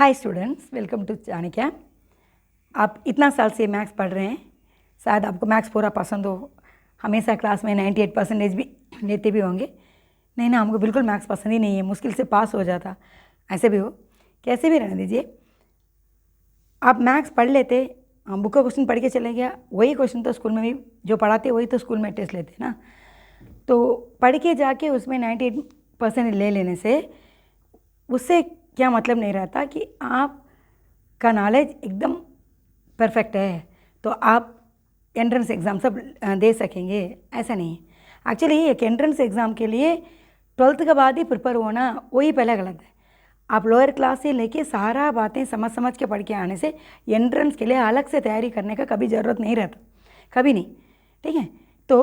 Hi students, welcome to Chanakya. आप इतना साल से मैथ्स पढ़ रहे हैं, शायद आपको मैथ्स पूरा पसंद हो, हमेशा क्लास में 98% भी लेते भी होंगे। नहीं ना, हमको बिल्कुल मैथ्स पसंद ही नहीं है, मुश्किल से पास हो जाता, ऐसे भी हो, कैसे भी रहने दीजिए। आप मैथ्स पढ़ लेते, बुक का क्वेश्चन पढ़ के चले गया, वही क्वेश्चन तो स्कूल में भी जो पढ़ाते वही तो स्कूल में टेस्ट लेते ना। तो पढ़ के जाके उसमें 98% ले लेने से उससे क्या मतलब नहीं रहता कि आपका नॉलेज एकदम परफेक्ट है तो आप एंट्रेंस एग्ज़ाम सब दे सकेंगे, ऐसा नहीं है। एक्चुअली एक एंट्रेंस एग्ज़ाम के लिए 12th के बाद ही प्रिपेयर होना वही पहले गलत है। आप लोअर क्लास से लेके सारा बातें समझ के पढ़ के आने से एंट्रेंस के लिए अलग से तैयारी करने का कभी ज़रूरत नहीं रहता, कभी नहीं, ठीक है। तो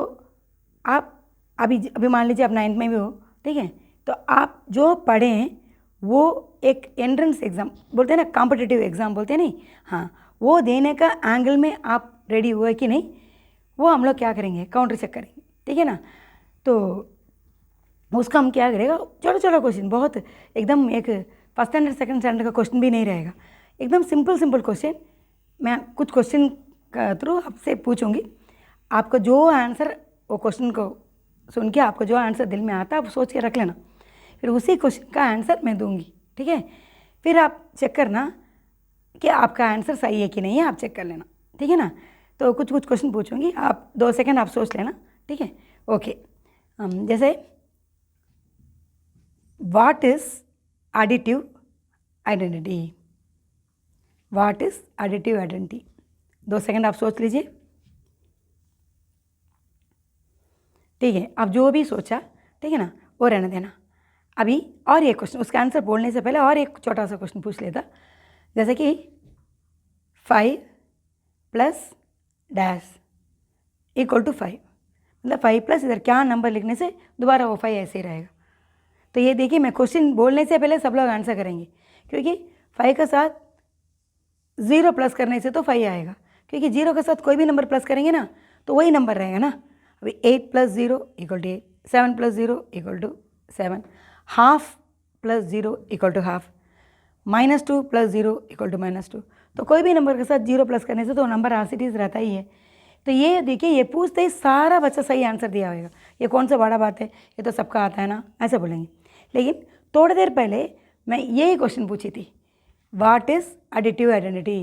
आप अभी मान लीजिए आप 9th में भी हो, ठीक है, तो आप जो पढ़ें वो एक एंट्रेंस एग्ज़ाम बोलते हैं ना, कॉम्पिटिटिव एग्ज़ाम बोलते हैं नहीं, हाँ, वो देने का एंगल में आप रेडी हुए कि नहीं, वो हम लोग क्या करेंगे, काउंटर चेक करेंगे, ठीक है ना। तो उसका हम क्या करेगा, छोटा छोटा क्वेश्चन, बहुत एकदम एक फर्स्ट स्टैंडर्ड सेकंड स्टैंडर्ड का क्वेश्चन भी नहीं रहेगा, एकदम सिंपल क्वेश्चन। मैं कुछ क्वेश्चन का थ्रू आपसे पूछूंगी, आपको जो आंसर वो क्वेश्चन को सुन के आपको जो आंसर दिल में आता है आप सोच के रख लेना, फिर उसी क्वेश्चन का आंसर मैं दूंगी, ठीक है। फिर आप चेक करना कि आपका आंसर सही है कि नहीं है, आप चेक कर लेना, ठीक है ना। तो कुछ क्वेश्चन पूछूंगी, आप 2 सेकंड आप सोच लेना, ठीक है, ओके। जैसे what is additive identity, what is additive identity, 2 second आप सोच लीजिए, ठीक है। आप जो भी सोचा, ठीक है ना, वो रहने देना। अभी और एक क्वेश्चन, उसका आंसर बोलने से पहले और एक छोटा सा क्वेश्चन पूछ लेता, जैसे कि 5 + डैश इक्वल टू 5, मतलब 5 प्लस इधर क्या नंबर लिखने से दोबारा वो 5 ऐसे ही रहेगा। तो ये देखिए, मैं क्वेश्चन बोलने से पहले सब लोग आंसर करेंगे, क्योंकि 5 के साथ 0 प्लस करने से तो 5 आएगा, क्योंकि 0 के साथ कोई भी नंबर प्लस करेंगे ना तो वही नंबर रहेगा ना। अभी 8 + 0 = 8, 7 + 0 = 7, हाफ + 0 = हाफ, -2 + 0 = -2। तो कोई भी नंबर के साथ 0 प्लस करने से तो नंबर आसिटीज रहता ही है। तो ये देखिए, ये पूछते ही सारा बच्चा सही आंसर दिया होगा, ये कौन सा बड़ा बात है, ये तो सबका आता है ना, ऐसा बोलेंगे। लेकिन थोड़ी देर पहले मैं यही क्वेश्चन पूछी थी, व्हाट इज़ एडिटिव आइडेंटिटी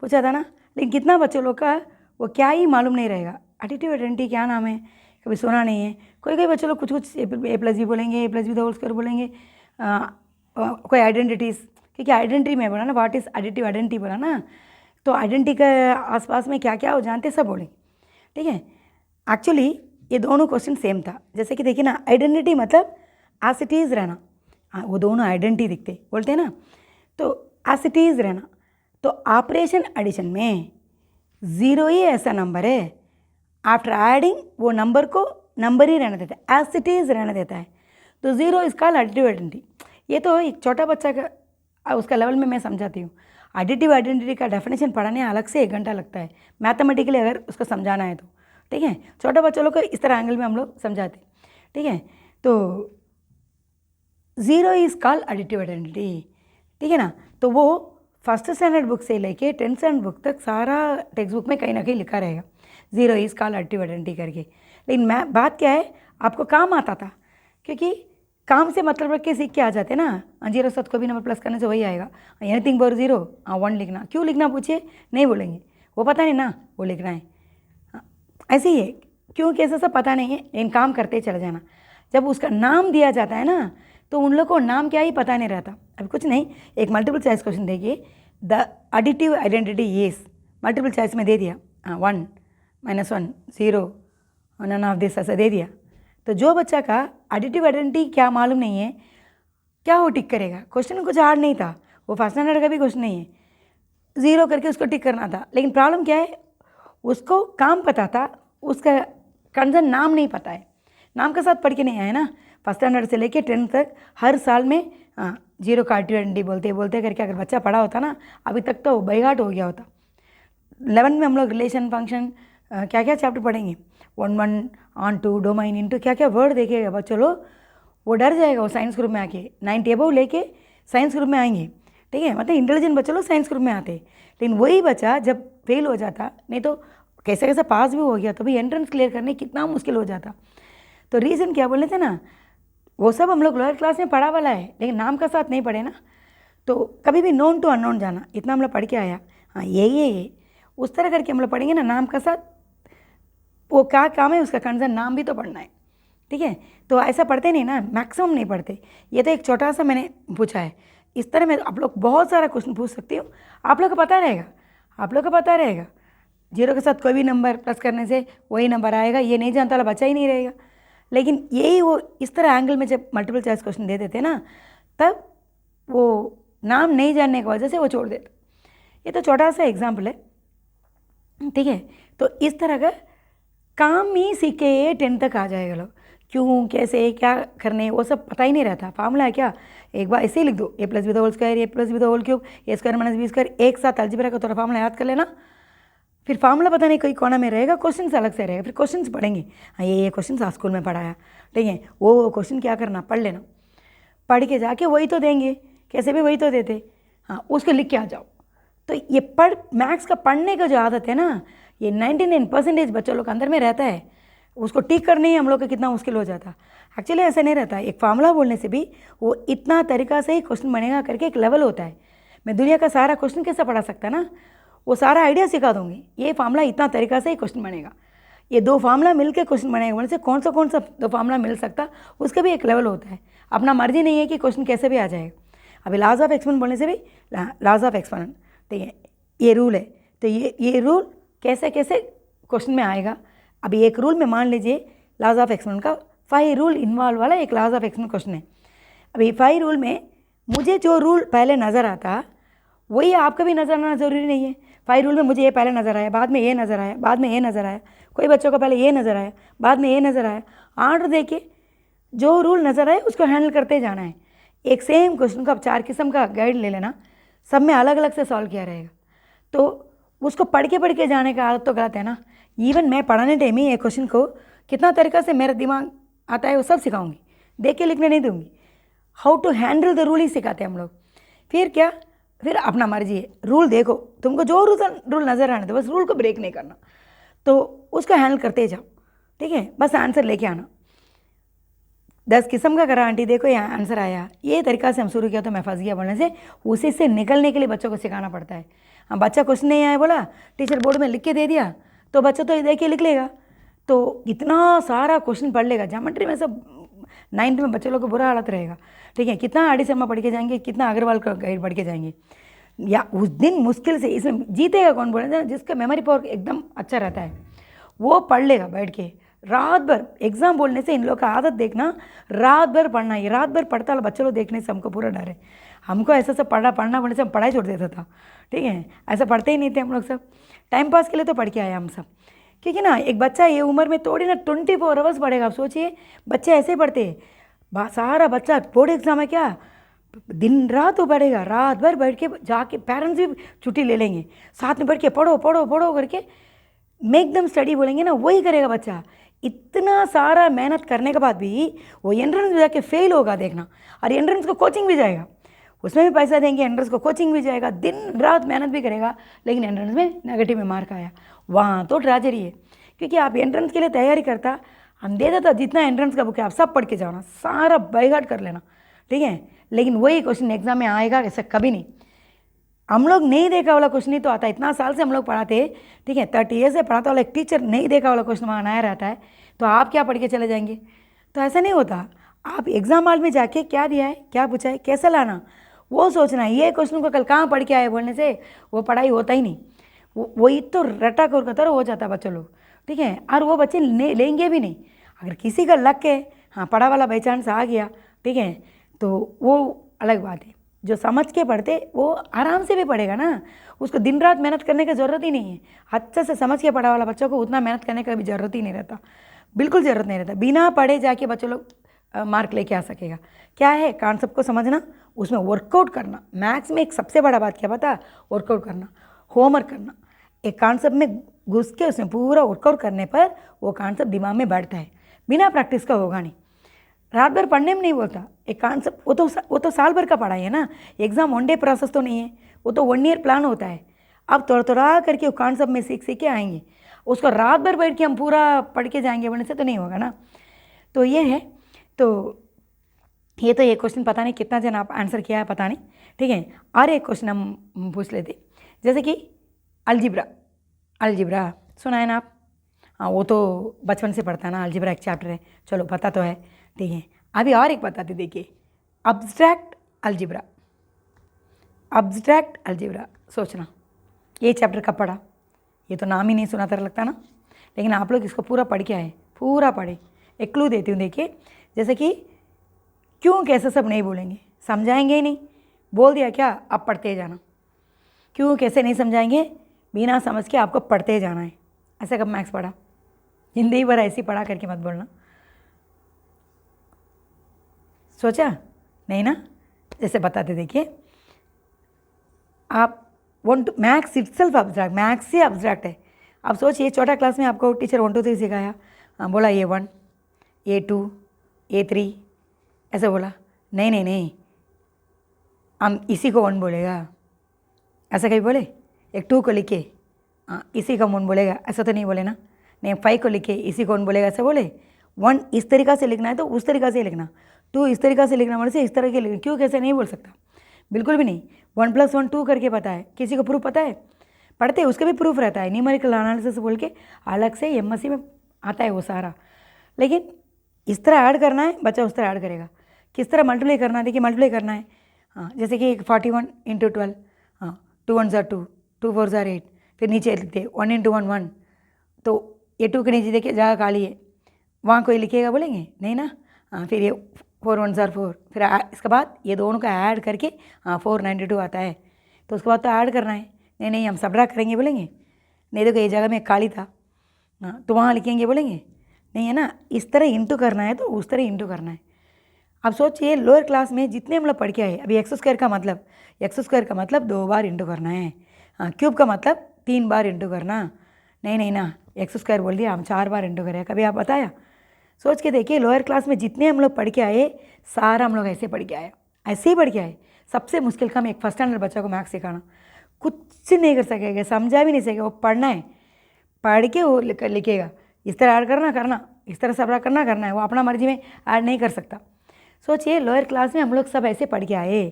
पूछा था ना, लेकिन कितना बच्चों लोग का वो क्या ही मालूम नहीं रहेगा, एडिटिव आइडेंटिटी क्या नाम है, कभी सुना नहीं है। कोई बच्चे लोग कुछ A+B बोलेंगे, A+B² बोलेंगे, कोई आइडेंटिटीज़, क्योंकि आइडेंटिटी में बोला ना, व्हाट इज़ एडिटिव आइडेंटिटी बोला ना, तो आइडेंटिटी के आसपास में क्या क्या हो जानते सब बोलेंगे, ठीक है। एक्चुअली ये दोनों क्वेश्चन सेम था, जैसे कि देखिए ना, आइडेंटिटी मतलब एज इट इज़ रहना, वो दोनों आइडेंटिटी दिखते बोलते हैं ना, तो एज इट इज़ रहना। तो ऑपरेशन एडिशन में 0 ही ऐसा नंबर है, आफ्टर एडिंग वो नंबर को नंबर ही रहने देता है, एज इट इज़ रहने देता है, तो 0 इज कॉल्ड एडिटिव आइडेंटिटी। ये तो एक छोटा बच्चा का उसका लेवल में मैं समझाती हूँ। एडिटिव आइडेंटिटी का डेफिनेशन पढ़ाने अलग से 1 घंटा लगता है, मैथमेटिकली अगर उसको समझाना है तो, ठीक है। छोटे बच्चों लोग को इस तरह एंगल में हम लोग समझाते, ठीक है। तो 0 इज़ कॉल्ड एडिटिव आइडेंटिटी, ठीक है ना। तो वो फर्स्ट स्टैंडर्ड बुक से लेके 10th स्टैंडर्ड बुक तक सारा टेक्स्ट बुक में कहीं ना कहीं लिखा रहेगा 0 इज़ कॉल्ड एडिटिव आइडेंटिटी करके। लेकिन मैं बात क्या है, आपको काम आता था, क्योंकि काम से मतलब रख के सीख के आ जाते ना, 0 साथ कोई भी नंबर प्लस करने से वही आएगा, एनीथिंग बट 0, 1 लिखना, क्यों लिखना पूछिए, नहीं बोलेंगे, वो पता नहीं ना, वो लिखना है, ऐसे ही है, क्यों कैसे सब पता नहीं है, लेकिन काम करते चले जाना। जब उसका नाम दिया जाता है ना, तो उन लोग को नाम क्या ही पता नहीं रहता। अभी कुछ नहीं, एक मल्टीपल चॉइस क्वेश्चन देखिए, the additive identity is, multiple choice में दे दिया 1 -1 0 नन ऑफ दिस, ऐसा दे दिया। तो जो बच्चा का एडिटिव आइडेंटिटी क्या मालूम नहीं है, क्या वो टिक करेगा, क्वेश्चन कुछ हार्ड नहीं था, वो फर्स्ट स्टैंडर्ड का भी क्वेश्चन नहीं है, 0 करके उसको टिक करना था। लेकिन प्रॉब्लम क्या है, उसको काम पता था, उसका कंसर्न नाम नहीं पता है, नाम के साथ पढ़ के नहीं आया ना। फर्स्ट स्टैंडर्ड से लेके 10th तक हर साल में 0 का एडिटिव आइडेंटिटी बोलते करके अगर बच्चा पढ़ा होता ना, अभी तक तो बाइहार्ट हो गया होता। 11th में हम लोग रिलेशन फंक्शन क्या क्या चैप्टर पढ़ेंगे, 1 ऑन टू डोमाइन इनटू क्या क्या वर्ड देखेगा बच्चों लोग, वो डर जाएगा, वो साइंस ग्रुप में आके 90 अबव लेके साइंस ग्रुप में आएंगे, ठीक है, मतलब इंटेलिजेंट बच्चे लोग साइंस ग्रुप में आते, लेकिन वही बच्चा जब फेल हो जाता, नहीं तो कैसे कैसे पास भी हो गया, तो भी एंट्रेंस क्लियर करने कितना मुश्किल हो जाता। तो रीज़न क्या बोले थे ना, वो सब हम लोग लोअर क्लास में पढ़ा वाला है, लेकिन नाम का साथ नहीं पढ़े ना। तो कभी भी नोन टू अननोन जाना, इतना हम लोग पढ़ के आया, हाँ ये उस तरह करके हम लोग पढ़ेंगे ना, नाम का साथ वो क्या काम है उसका कंसर्न नाम भी तो पढ़ना है, ठीक है। तो ऐसा पढ़ते नहीं ना, मैक्सिमम नहीं पढ़ते। ये तो एक छोटा सा मैंने पूछा है, इस तरह में आप लोग बहुत सारा क्वेश्चन पूछ सकते हो, आप लोग को पता रहेगा, आप लोग को पता रहेगा। जीरो के साथ कोई भी नंबर प्लस करने से वही नंबर आएगा, ये नहीं जानता वाला बच्चा ही नहीं रहेगा। लेकिन यही वो इस तरह एंगल में जब मल्टीपल चॉइस क्वेश्चन दे देते ना, तब वो नाम नहीं जानने की वजह से वो छोड़ देते। ये तो छोटा सा एग्जाम्पल है, ठीक है। तो इस तरह का काम ही सीख के 10 तक आ जाएगा लोग, क्यों कैसे क्या करने वो सब पता ही नहीं रहता। फार्मूला है क्या, एक बार ऐसे ही लिख दो, A plus B the whole square, A plus B the whole cube, A square minus B square, एक साथ अलजेब्रा का थोड़ा फार्मूला याद कर लेना। फिर फार्मूला पता नहीं कोई कोना में रहेगा, क्वेश्चन अलग से रहेगा, फिर क्वेश्चन पढ़ेंगे, हाँ ये क्वेश्चन स्कूल में पढ़ाया, ठीक है, वो क्वेश्चन क्या करना पढ़ लेना, पढ़ के जाके वही तो देंगे, कैसे भी वही तो देते, हाँ उसको लिख के आ जाओ। तो ये मैथ्स का पढ़ने का जो आदत है ना, ये 99% बच्चों लोग के अंदर में रहता है। उसको ठीक करने ही हम लोग का कितना मुश्किल हो जाता। एक्चुअली ऐसा नहीं रहता, एक फार्मूला बोलने से भी वो इतना तरीका से ही क्वेश्चन बनेगा करके एक लेवल होता है। मैं दुनिया का सारा क्वेश्चन कैसे पढ़ा सकता ना, वो सारा आइडिया सिखा दूंगी, ये फार्मूला इतना तरीका से ही क्वेश्चन बनेगा, ये 2 फार्मूला मिल के क्वेश्चन बनेगा, बोलने से कौन सा 2 फार्मूला मिल सकता, उसका भी एक लेवल होता है। अपना मर्जी नहीं है कि क्वेश्चन कैसे भी आ जाएगा। अभी लॉज ऑफ एक्सपोनेंट बोलने से भी लॉज ऑफ एक्सपोनेंट, ठीक है, ये रूल है, तो ये रूल कैसे कैसे क्वेश्चन में आएगा। अभी एक रूल में मान लीजिए लॉज ऑफ एक्सपोनेंट का 5 रूल इन्वॉल्व वाला एक लॉज ऑफ एक्सपोनेंट क्वेश्चन है। अभी 5 रूल में मुझे जो रूल पहले नज़र आता वही आपका भी नज़र आना ज़रूरी नहीं है। 5 रूल में मुझे ये पहले नज़र आया, बाद में ये नज़र आया, बाद में ये नज़र आया, कोई बच्चों को पहले ये नज़र आया, बाद में ये नज़र आया। ऑर्डर देखिए, जो रूल नज़र आए उसको हैंडल करते जाना है। एक सेम क्वेश्चन का 4 किस्म का गाइड ले लेना, सब में अलग अलग से सॉल्व किया रहेगा, तो उसको पढ़ के जाने का आदत तो गलत है ना। इवन मैं पढ़ाने टाइम ही एक क्वेश्चन को कितना तरीका से मेरा दिमाग आता है वो सब सिखाऊंगी, देख के लिखने नहीं दूंगी। How to handle the rule ही सिखाते हैं हम लोग। फिर क्या, फिर अपना मर्जी है, रूल देखो, तुमको जो रूल नज़र आने दो, बस रूल को ब्रेक नहीं करना, तो उसको हैंडल करते जाओ, ठीक है। बस आंसर लेके आना। 10 किस्म का करा आंटी, देखो यहाँ आंसर आया, ये तरीका से हम शुरू किया तो मैं फंस गया बोलने से उसी से निकलने के लिए बच्चों को सिखाना पड़ता है। हाँ, बच्चा क्वेश्चन नहीं आया बोला, टीचर बोर्ड में लिख के दे दिया, तो बच्चा तो देख के लिख लेगा, तो इतना सारा क्वेश्चन पढ़ लेगा। ज्योमेट्री में सब 9th में बच्चे लोग को बुरा हालत रहेगा, ठीक है। कितना आर डी शर्मा पढ़ के जाएंगे, कितना अग्रवाल का गाइड पढ़ के जाएंगे, या उस दिन मुश्किल से इसमें जीतेगा कौन बोले, जिसका मेमोरी पावर एकदम अच्छा रहता है वो पढ़ लेगा बैठ के रात भर। एग्जाम बोलने से इन लोग का आदत देखना, रात भर पढ़ना, ये रात भर पढ़ता है बच्चे लोग देखने से हमको पूरा डर है। हमको ऐसा सब पढ़ना बोलने से हम पढ़ाई छोड़ देता था, ठीक है, ऐसा पढ़ते ही नहीं थे हम लोग, सब टाइम पास के लिए तो पढ़ के आए हम सब। क्योंकि ना एक बच्चा ये उम्र में थोड़ी ना 24 आवर्स पढ़ेगा। आप सोचिए बच्चे ऐसे ही पढ़ते हैं, सारा बच्चा बोर्ड एग्जाम है क्या, दिन रात वो पढ़ेगा, रात भर बैठ के जाके पेरेंट्स भी छुट्टी ले लेंगे, साथ में बैठ के पढ़ो पढ़ो पढ़ो करके मेक दम स्टडी बोलेंगे ना, वही करेगा बच्चा। इतना सारा मेहनत करने के बाद भी वो एंट्रेंस में जाके फेल होगा देखना, और एंट्रेंस को कोचिंग भी जाएगा, उसमें भी पैसा देंगे, एंट्रेंस को कोचिंग भी जाएगा, दिन रात मेहनत भी करेगा, लेकिन एंट्रेंस में नेगेटिव में मार्क आया, वहाँ तो ट्रेजेडी है। क्योंकि आप एंट्रेंस के लिए तैयारी करता, हम दे देता जितना एंट्रेंस का बुक है आप सब पढ़ के जाना, सारा बाइहार्ट कर लेना, ठीक है। लेकिन वही क्वेश्चन एग्जाम में आएगा ऐसा कभी नहीं। हम लोग नहीं देखा वाला क्वेश्चन नहीं तो आता, इतना साल से हम लोग पढ़ाते, ठीक है, 30 ईयर से पढ़ाता वाला एक टीचर नहीं देखा वाला क्वेश्चन वहाँ आया रहता है, तो आप क्या पढ़ के चले जाएंगे। तो ऐसा नहीं होता, आप एग्जाम हॉल में जाके क्या दिया है, क्या पूछा है, कैसे लाना, वो सोचना है। ये क्वेश्चन को कल कहाँ पढ़ के आए बोलने से वो पढ़ाई होता ही नहीं, वही तो रटा कर तरह हो जाता बच्चों लोग, ठीक है। और वो बच्चे लेंगे भी नहीं। अगर किसी का लक है, हाँ पढ़ा वाला बाई चांस आ गया, ठीक है, तो वो अलग बात है। जो समझ के पढ़ते वो आराम से भी पढ़ेगा ना, उसको दिन रात मेहनत करने की ज़रूरत ही नहीं है। अच्छे से समझ के पढ़ा वाला बच्चों को उतना मेहनत करने का भी ज़रूरत ही नहीं रहता, बिल्कुल ज़रूरत नहीं रहता। बिना पढ़े जाके बच्चों लोग मार्क लेके आ सकेगा। क्या है, कॉन्सेप्ट को समझना, उसमें वर्कआउट करना। मैथ्स में एक सबसे बड़ा बात क्या पता, वर्कआउट करना, होमवर्क करना। एक कॉन्सेप्ट में घुस के उसमें पूरा वर्कआउट करने पर वो कॉन्सेप्ट दिमाग में बैठता है, बिना प्रैक्टिस का होगा नहीं। रात भर पढ़ने में नहीं बोलता, एक कॉन्सेप्ट वो तो साल भर का पढ़ाई है ना, एग्ज़ाम 1 डे प्रोसेस तो नहीं है, वो तो 1 ईयर प्लान होता है। अब थोड़ा थोड़ा करके वो कॉन्सेप्ट में सीख सीख के आएंगे, उसको रात भर बैठ के हम पूरा पढ़ के जाएंगे बोलने से तो नहीं होगा ना। तो ये है। तो ये तो एक क्वेश्चन पता नहीं कितना जन आप आंसर किया है पता नहीं, ठीक है। और एक क्वेश्चन हम पूछ लेते, जैसे कि अलजिब्रा सुना है ना आप? हाँ, वो तो बचपन से पढ़ता है ना, अलजिब्रा एक चैप्टर है, चलो पता तो है, ठीक है। अभी और एक बताते देखिए, अब्स्ट्रैक्ट अलजिब्रा सोचना, ये चैप्टर कब पढ़ा? ये तो नाम ही नहीं सुना तरह लगता ना, लेकिन आप लोग इसको पूरा पढ़ के आए, पूरा पढ़े। एक क्लू देती हूँ, देखिए, जैसे कि क्यों कैसे सब नहीं बोलेंगे, समझाएंगे ही नहीं, बोल दिया क्या, अब पढ़ते जाना। क्यों कैसे नहीं समझाएंगे, बिना समझ के आपको पढ़ते जाना है। ऐसा कब मैथ्स पढ़ा? जिंदगी भर ऐसी पढ़ा करके मत बोलना। सोचा नहीं ना? जैसे बताते देखिए, आप मैथ्स इटसेल्फ अब्स्ट्रैक्ट, मैथ्स ही अब्स्ट्रैक्ट है। अब सोचिए, छोटा क्लास में आपको टीचर 1 2 3 सिखाया, बोला A1 A2 A3 ऐसा बोला, नहीं हम इसी को 1 बोलेगा, ऐसा कभी बोले? एक 2 को लिखे इसी का 1 बोलेगा, ऐसा तो नहीं बोले ना। नहीं, 5 को लिखे इसी को 1 बोलेगा, ऐसा बोले? 1 इस तरीक़ा से लिखना है तो उस तरीक़ा से लिखना, 2 इस तरीक़ा से लिखना, मतलब से इस तरह के लिखना, क्यों कैसे नहीं बोल सकता, बिल्कुल भी नहीं। 1 + 1 2 करके पता है, किसी को प्रूफ पता है? पढ़ते हैं, उसका भी प्रूफ रहता है, न्यूमेरिकल एनालिसिस बोल के अलग से MSc में आता है वो सारा। लेकिन इस तरह ऐड करना है, बच्चा उस तरह ऐड करेगा। किस तरह मल्टीप्लाई करना है, देखिए मल्टीप्लाई करना है, हाँ, जैसे कि 41 × 12, हाँ, 2 1 2, 2 4 8, फिर नीचे लिखते 1 × 1 1, तो ये 2 के नीचे देखिए जगह खाली है, वहाँ कोई लिखेगा बोलेंगे नहीं ना। हाँ, फिर ये 4 1 4, फिर इसके बाद ये दोनों का ऐड करके 492 आता है, तो उसके बाद तो ऐड करना है। नहीं हम सबट्रैक्ट करेंगे बोलेंगे, नहीं देखो ये जगह में खाली था, हाँ, तो वहाँ लिखेंगे बोलेंगे, नहीं है ना। इस तरह इंटू करना है तो उस तरह इंटू करना है। अब सोचिए, लोअर क्लास में जितने हम लोग पढ़ के आए, अभी x² का मतलब 2 बार इंटू करना है, हाँ, क्यूब का मतलब 3 बार इंटू करना, नहीं ना, x² बोल दिया, हम 4 बार इंटू करें, कभी आप बताया? सोच के देखिए, लोअर क्लास में जितने हम लोग पढ़ के आए, सारा हम लोग ऐसे पढ़ के आए, ऐसे ही पढ़ के आए। सबसे मुश्किल काम एक 1st स्टैंडर्ड बच्चा को मैथ्स सिखाना, कुछ नहीं कर सकेगा, समझा भी नहीं सकेगा, वो पढ़ना है, पढ़ के वो लिखेगा, इस तरह ऐड करना, इस तरह सब करना है, वो अपना मर्जी में ऐड नहीं कर सकता। सोचिए, लोअर क्लास में हम लोग सब ऐसे पढ़ के आए,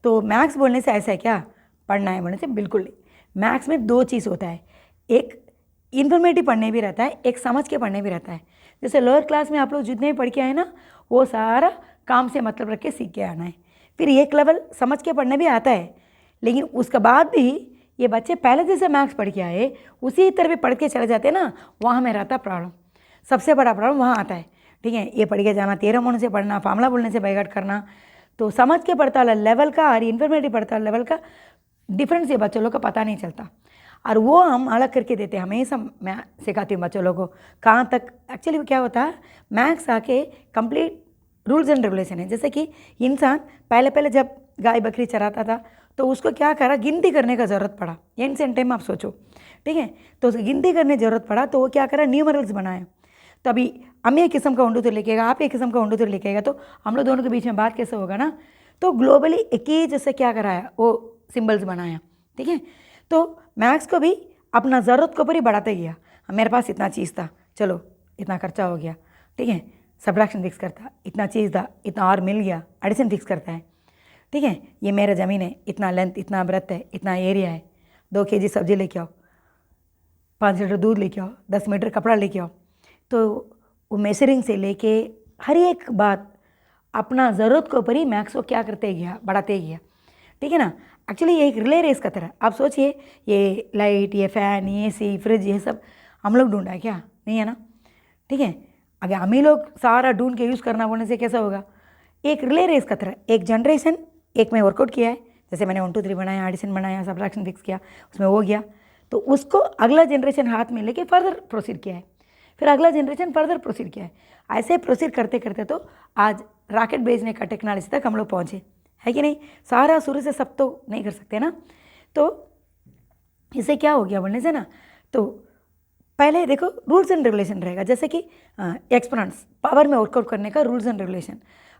तो मैथ्स बोलने से ऐसा है क्या, पढ़ना है बोलने से बिल्कुल नहीं। मैथ्स में 2 चीज़ होता है, एक इन्फॉर्मेटिव पढ़ने भी रहता है, एक समझ के पढ़ने भी रहता है। जैसे लोअर क्लास में आप लोग जितने भी पढ़ के आए ना, वो सारा काम से मतलब रख के सीख के आना है। फिर एक लेवल समझ के पढ़ने भी आता है, लेकिन उसके बाद भी ये बच्चे पहले जैसे मैथ्स पढ़ के आए उसी तरह भी पढ़ के चले जाते हैं ना, वहाँ में रहता प्रॉब्लम, सबसे बड़ा प्रॉब्लम वहाँ आता है, ठीक है। ये पढ़ के जाना, तेरह होने से पढ़ना, फार्मूला बोलने से बाइकाट करना, तो समझ के पढ़ता वाला लेवल का और इन्फॉर्मेटिव पढ़ता वाला लेवल का डिफरेंस ये बच्चों लोग का पता नहीं चलता, और वो हम अलग करके देते हैं। हमेशा मैं सिखाती हूँ बच्चों लोगों को कहाँ तक एक्चुअली क्या होता है, मैथ्स आके कंप्लीट रूल्स एंड रेगुलेशन है। जैसे कि इंसान पहले जब गाय बकरी चराता था तो उसको क्या करा, गिनती करने का ज़रूरत पड़ा, एंशिएंट टाइम आप सोचो, ठीक है। तो उसे गिनती करने की ज़रूरत पड़ा, तो वो क्या करा, न्यूमरल्स बनाया। तो अभी हम एक किस्म का 1 2 3 लिखेगा, आप एक किस्म का 1 2 3 लिखेगा, तो हम लोग दोनों के बीच में बात कैसे होगा ना। तो ग्लोबली एक ही जैसे क्या कराया, वो सिम्बल्स बनाया, ठीक है। तो मैथ्स को भी अपना ज़रूरत के ऊपर ही बढ़ाते गया। मेरे पास इतना चीज़ था, चलो इतना खर्चा हो गया, ठीक है, सब्ट्रैक्शन फिक्स करता, इतना चीज़ था, इतना और मिल गया, एडिशन फिक्स करता है, ठीक है। ये मेरा ज़मीन है, इतना लेंथ, इतना ब्रेथ है, इतना एरिया है, 2 kg सब्जी लेके आओ, 5 लीटर दूध लेके आओ, 10 मीटर कपड़ा लेके आओ। तो वो मेजरिंग से लेके हर एक बात अपना ज़रूरत के ऊपर ही मैथ्स को क्या करते गया, बढ़ाते गया, ठीक है ना। एक्चुअली ये एक रिले रेस का तरह, आप सोचिए, ये लाइट, ये फ़ैन, ये AC, फ्रिज, ये सब हम लोग ढूंढा है क्या, नहीं है ना, ठीक है। अगर हम ही लोग सारा ढूंढ के यूज़ करना बोलने से कैसा होगा। एक रिले रेस का तरह, एक जनरेशन एक में वर्कआउट किया है, जैसे मैंने 1 2 3 बनाया, एडिशन बनाया, सब्ट्रैक्शन फिक्स किया, उसमें हो गया, तो उसको अगला जनरेशन हाथ में लेके फर्दर प्रोसीड किया है, फिर अगला जनरेशन फर्दर प्रोसीड किया है। ऐसे प्रोसीड करते करते तो आज रॉकेट भेजने का टेक्नोलॉजी तक हम लोग पहुँचे, है कि नहीं। सारा शुरू से सब तो नहीं कर सकते ना। तो इससे क्या हो गया बोलने से ना, तो पहले देखो रूल्स एंड रेगुलेशन रहेगा, जैसे कि एक्सपोनेंट्स पावर में वर्कआउट करने का रूल्स एंड रेगुलेशन।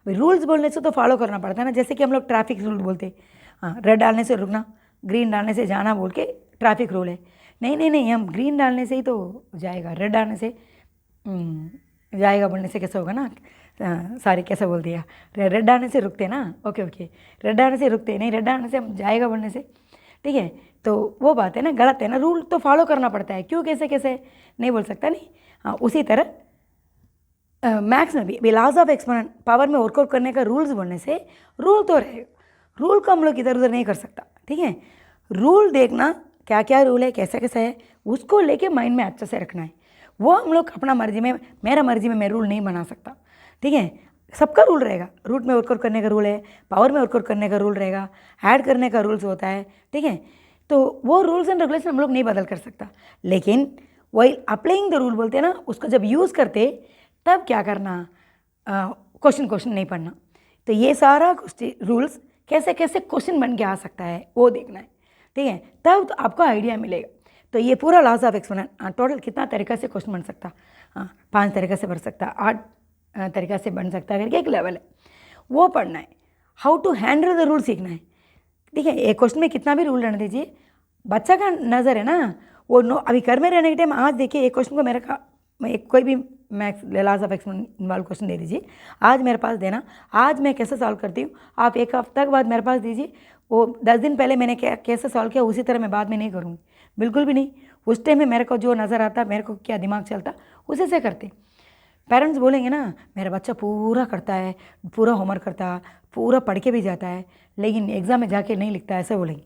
भाई रूल्स बोलने से तो फॉलो करना पड़ता है ना, जैसे कि हम लोग ट्रैफिक रूल बोलते, हाँ रेड डालने से रुकना, ग्रीन डालने से जाना बोल के ट्रैफिक रूल है। नहीं नहीं नहीं, हम ग्रीन डालने से ही तो जाएगा, रेड डालने से जाएगा बोलने से कैसे होगा ना, सॉरी कैसे बोल दिया, रेड डालने से रुकते ना, ओके ओके, रेड डालने से रुकते नहीं, रेड डालने से हम जाएगा बोलने से, ठीक है। तो वो बात है ना, गलत है ना, रूल तो फॉलो करना पड़ता है, क्यों कैसे कैसे नहीं बोल सकता नहीं। हाँ उसी तरह मैथ्स में भी लॉज ऑफ एक्सपोनेंट पावर में वर्कआउट करने का रूल्स बोलने से रूल तो रहेगा, रूल को हम लोग इधर उधर नहीं कर सकता, ठीक है। रूल देखना क्या क्या रूल है, कैसे कैसे है, उसको लेके माइंड में अच्छे से रखना है। वो हम लोग अपना मर्जी में, मेरा मर्जी में मैं रूल नहीं बना सकता, ठीक है। सबका रूल रहेगा, रूट में वर्कआउट करने का रूल है, पावर में वर्कआउट करने का रूल रहेगा, ऐड करने का रूल्स होता है, ठीक है। तो वो रूल्स एंड रेगुलेशन हम लोग नहीं बदल कर सकता, लेकिन वही अप्लाइंग द रूल बोलते हैं ना, उसको जब यूज़ करते तब क्या करना, क्वेश्चन नहीं पढ़ना। तो ये सारा रूल्स कैसे कैसे क्वेश्चन बन के आ सकता है वो देखना है, ठीक है, तब तो आपको आइडिया मिलेगा। तो ये पूरा लॉज ऑफ एक्सपोनेंट टोटल कितना तरीका से क्वेश्चन बन सकता, 5 तरीका से बन सकता, 8 तरीका से बन सकता करके एक लेवल है, वो पढ़ना है। How to handle the rule सीखना है, ठीक है। एक क्वेश्चन में कितना भी रूल रहने दीजिए, बच्चा का नज़र है ना वो नो, अभी घर में रहने के टाइम आज देखिए एक क्वेश्चन को मेरे का एक कोई भी maths laws of exponent involve question दे दीजिए, आज मेरे पास देना, आज मैं कैसे सॉल्व करती हूँ, आप एक हफ्ता के बाद मेरे पास दीजिए, वो 10 दिन पहले मैंने कैसे सॉल्व किया उसी तरह मैं बाद में नहीं करूँगी, बिल्कुल भी नहीं। उस टाइम में मेरे को जो नज़र आता, मेरे को क्या दिमाग चलता उसी से करते। पेरेंट्स बोलेंगे ना मेरा बच्चा पूरा करता है, पूरा होमवर्क करता, पूरा पढ़ के भी जाता है, लेकिन एग्ज़ाम में जाके नहीं लिखता, ऐसे बोलेंगे।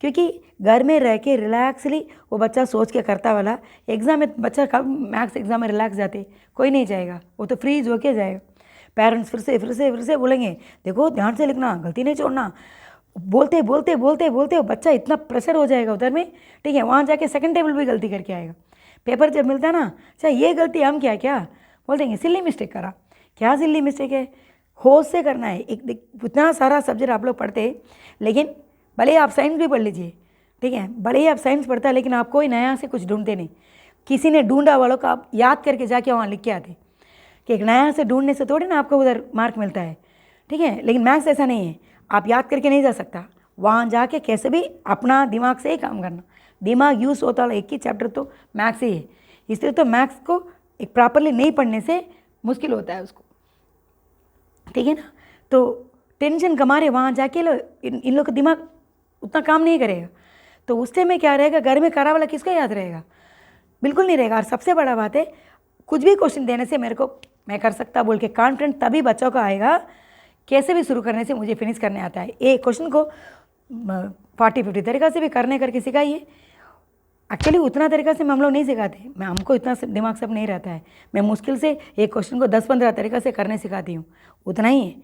क्योंकि घर में रह के रिलैक्सली वो बच्चा सोच के करता वाला, एग्ज़ाम में बच्चा कब मैथ्स एग्ज़ाम में रिलैक्स जाते, कोई नहीं जाएगा, वो तो फ्रीज होके जाएगा। पेरेंट्स फिर से बोलेंगे देखो ध्यान से लिखना, गलती नहीं छोड़ना, बोलते बोलते बोलते बोलते बच्चा इतना प्रेशर हो जाएगा उधर में, ठीक है, वहाँ जाके सेकंड टेबल भी गलती करके आएगा। पेपर जब मिलता है ना, अच्छा ये गलती हम क्या बोल देंगे, सिल्ली मिस्टेक करा, क्या सिल्ली मिस्टेक है, होश से करना है। एक इतना सारा सब्जेक्ट आप लोग पढ़ते, लेकिन भले ही आप साइंस भी पढ़ लीजिए, ठीक है, भले ही आप साइंस पढ़ता है, लेकिन आप कोई नया से कुछ ढूंढते नहीं, किसी ने ढूंढा वालों का आप याद करके जाके वहाँ लिख के आते, कि एक नया से ढूंढने से थोड़ी ना आपको उधर मार्क मिलता है, ठीक है। लेकिन मैथ्स ऐसा नहीं है, आप याद करके नहीं जा सकता, वहाँ जाके कैसे भी अपना दिमाग से ही काम करना, दिमाग यूज़ होता है, एक ही चैप्टर तो मैथ्स ही है, इसलिए तो मैथ्स को एक प्रॉपरली नहीं पढ़ने से मुश्किल होता है उसको, ठीक है ना। तो टेंशन कमा रहे, वहाँ जाके इन लोग का दिमाग उतना काम नहीं करेगा, तो उस टाइम में क्या रहेगा, घर में करा वाला किसको याद रहेगा, बिल्कुल नहीं रहेगा। और सबसे बड़ा बात है, कुछ भी क्वेश्चन देने से मेरे को मैं कर सकता बोल के कॉन्फिडेंट तभी बच्चों को आएगा, कैसे भी शुरू करने से मुझे फिनिश करने आता है। एक क्वेश्चन को 40-50 तरीका से भी करने करके सिखाइए। एक्चुअली उतना तरीका से हम लोग नहीं सिखाते, मैं हमको इतना दिमाग सब नहीं रहता है, मैं मुश्किल से एक क्वेश्चन को 10-15 तरीका से करने सिखाती हूँ, उतना ही है।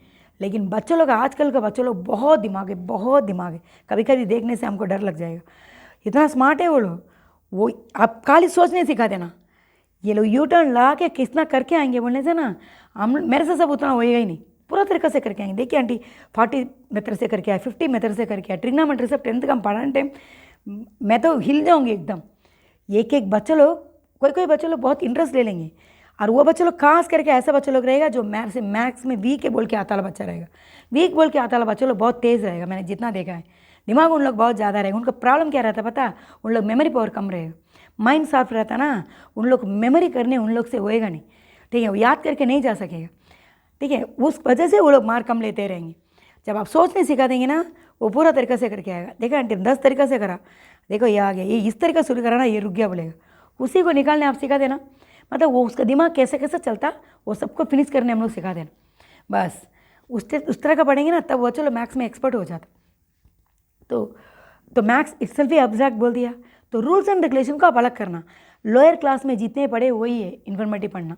लेकिन बच्चों लोग, आजकल का बच्चों लोग बहुत दिमाग है, बहुत दिमाग है, कभी कभी देखने से हमको डर लग जाएगा, इतना स्मार्ट है वो लोग। वो आप खाली सोचने सिखा देना, ये लोग यू टर्न ला के कितना करके आएंगे बोलने से ना, हम मेरे से सब उतना होएगा ही नहीं, पूरा तरीका से करके आएंगे। देखिए आंटी 40 मेथड से करके आए, 50 मेथड से करके आए, ट्रिग्नोमेट्री सब 10th का पढ़ाने टाइम मैं तो हिल जाऊंगी एकदम। एक एक बच्चे लोग, कोई बच्चे लोग बहुत इंटरेस्ट ले लेंगे, और वो बच्चे लोग खास करके ऐसा बच्चा लोग रहेगा जो मैथ्स में वीक है बोल के आता वाला बच्चा रहेगा। वीक बोल के आता वाला बच्चा लोग बहुत तेज़ रहेगा, मैंने जितना देखा है, दिमाग उन लोग बहुत ज़्यादा रहेगा। उनका प्रॉब्लम क्या रहता है पता, उन लोग मेमोरी पावर कम रहेगा, माइंड शार्प रहता ना, उन लोग मेमोरी करने उन लोग से होएगा नहीं, ठीक है, वो याद करके नहीं जा सकेगा, ठीक है, उस वजह से वो लोग मार्क कम लेते रहेंगे। जब आप सोचने सिखा देंगे ना, वो पूरा तरीका से करके आएगा। देखा आंटी 10 तरीका से करा, देखो ये आ गया, ये इस तरीका शुरू करा ना, ये रुक गया बोलेगा, उसी को निकालने आप सिखा देना, मतलब वो उसका दिमाग कैसे कैसे चलता वो सबको फिनिश करने हम लोग सिखा देना, बस उस तरह का पढ़ेंगे ना, तब वो चलो मैथ्स में एक्सपर्ट हो जाता। तो मैथ्स इटसेल्फ ही एब्स्ट्रैक्ट बोल दिया। तो रूल्स एंड रेगुलेशन को आप अलग करना, लोअर क्लास में जितने पढ़े वही है इन्फॉर्मेटिव पढ़ना।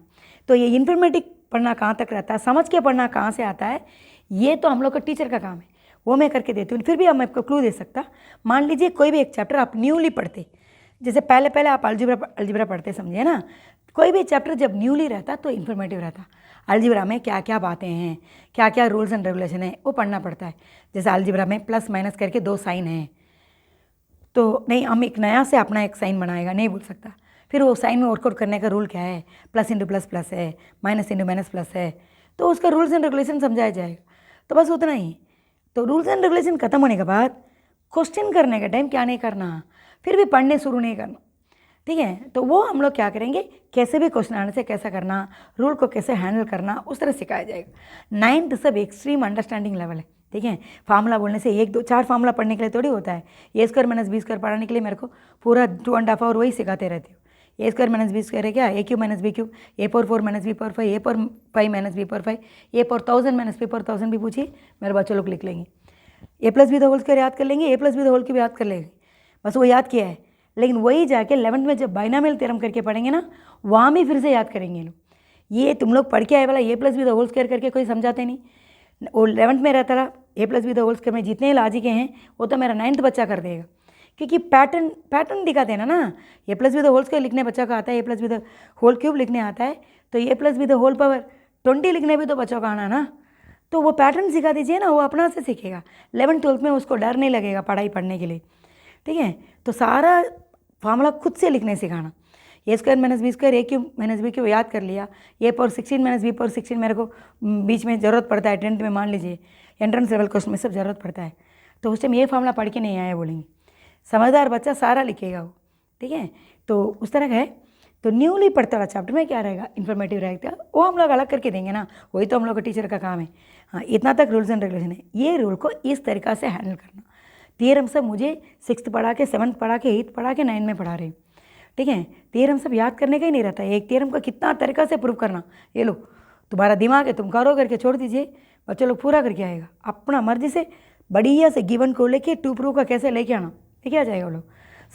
तो ये इन्फॉर्मेटिव पढ़ना कहाँ तक रहता है, समझ के पढ़ना कहाँ से आता है, ये तो हम लोग का टीचर का काम है, वो मैं करके देती हूँ। फिर भी हम आपको क्लू दे सकता, मान लीजिए कोई भी एक चैप्टर आप न्यूली पढ़ते, जैसे पहले आप अलजेब्रा पढ़ते, समझिए ना, कोई भी चैप्टर जब न्यूली रहता तो इन्फॉर्मेटिव रहता। अलजेब्रा में क्या क्या बातें हैं, क्या क्या रूल्स एंड रेगुलेशन है, वो पढ़ना पड़ता है। जैसे अलजेब्रा में प्लस माइनस करके 2 साइन हैं, तो नहीं हम एक नया से अपना एक साइन बनाएगा नहीं बोल सकता, फिर वो साइन में वर्कआउट करने का रूल क्या है, प्लस इंटू प्लस प्लस है, माइनस इंटू माइनस प्लस है, तो उसका रूल्स एंड रेगुलेशन समझाया जाएगा। तो बस उतना ही। तो रूल्स एंड रेगुलेशन खत्म होने के बाद क्वेश्चन करने का टाइम क्या नहीं करना, फिर भी पढ़ने शुरू नहीं करना, ठीक है। तो वो हम लोग क्या करेंगे, कैसे भी क्वेश्चन आने से कैसा करना, रूल को कैसे हैंडल करना, उस तरह सिखाया जाएगा। 9th सब एक्सट्रीम अंडरस्टैंडिंग लेवल है, ठीक है। फार्मूला बोलने से 1 2 4 फार्मूला पढ़ने के लिए थोड़ी होता है। A² - B² पढ़ाने के लिए मेरे को पूरा 2.5 आवर वही सिखाते रहते हो। A² - B² है क्या, A³ - B³, A⁴ - B⁴ A⁴ - B⁴, A⁴1000 - B⁴1000 भी पूछिए, मेरे बच्चों लोग लिख लेंगे। A+B² याद कर लेंगे, A+B याद कर लेंगे, बस वो याद किया है। लेकिन वही जाके 11th में जब बाइनोमियल थ्योरम करके पढ़ेंगे ना, वहाँ भी फिर से याद करेंगे लोग। ये तुम लोग पढ़ के आए वाला A+B² करके कोई समझाते नहीं, वो 11th में रहता रहा। A+B² में जितने लॉजिक हैं वो तो मेरा 9th बच्चा कर देगा, क्योंकि पैटर्न दिखाते हैं ना। A+B² लिखने बच्चा का आता है, A+B³ लिखने आता है, तो A+B² 20 लिखने भी तो बच्चों का आना ना। तो वो पैटर्न सिखा दीजिए ना, वो अपना से सीखेगा। 11th 12th में उसको डर नहीं लगेगा पढ़ाई पढ़ने के लिए, ठीक है। तो सारा फार्मूला खुद से लिखने सिखाना। A² - B², A³ - B³ याद कर लिया। A⁴16 - B⁴16 मेरे को बीच में ज़रूरत पड़ता है, 10th में मान लीजिए एंट्रेंस लेवल क्वेश्चन में सब ज़रूरत पड़ता है, तो उस टाइम ये फार्मूला पढ़ के नहीं आया बोलेंगे। समझदार बच्चा सारा लिखेगा वो, ठीक है। तो उस तरह का है। तो न्यूली पढ़ता वाला चैप्टर में क्या रहेगा, इन्फॉर्मेटिव रहेगा, वो हम लोग अलग करके देंगे ना, वही तो हम लोग का टीचर का काम है। हाँ, इतना तक रूल्स एंड रेगुलेशन है। ये रूल को इस तरीक़ा से हैंडल करना। थियरम सब मुझे 6th पढ़ा के, 7th पढ़ा के, 8th पढ़ा के, 9th में पढ़ा रहे, ठीक है। थियरम सब याद करने का ही नहीं रहता है, एक थियरम का कितना तरीक़ा से प्रूव करना, ये लो तुम्हारा दिमाग है, तुम करो करके छोड़ दीजिए, बच्चों लोग पूरा करके आएगा अपना मर्जी से। बढ़िया से गिवन को लेके टू प्रूव का कैसे लेके आना, लेके आ जाएगा वो लोग।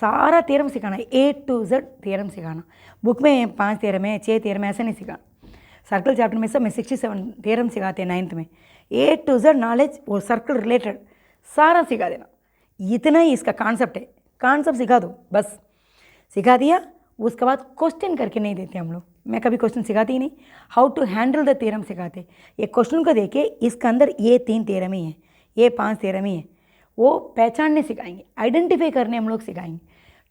सारा थियरम सिखाना, A to Z थियरम सिखाना। बुक में 5 थियरम है, 6 थियरम है, ऐसे नहीं सिखाना। सर्कल चैप्टर में सब में 67 थियरम सिखाते हैं 9th में। A to Z नॉलेज, वो सर्कल रिलेटेड सारा सिखा देना। इतना ही इसका कॉन्सेप्ट है, कॉन्सेप्ट सिखा दो बस। सिखा दिया, उसके बाद क्वेश्चन करके नहीं देते हम लोग, मैं कभी क्वेश्चन सिखाती ही नहीं। How to handle the theorem सिखाते। एक क्वेश्चन को देखे इसके अंदर ये 3 थियरम ही है, ये 5 थियरम ही है, वो पहचानने सिखाएंगे, आइडेंटिफाई करने हम लोग सिखाएंगे,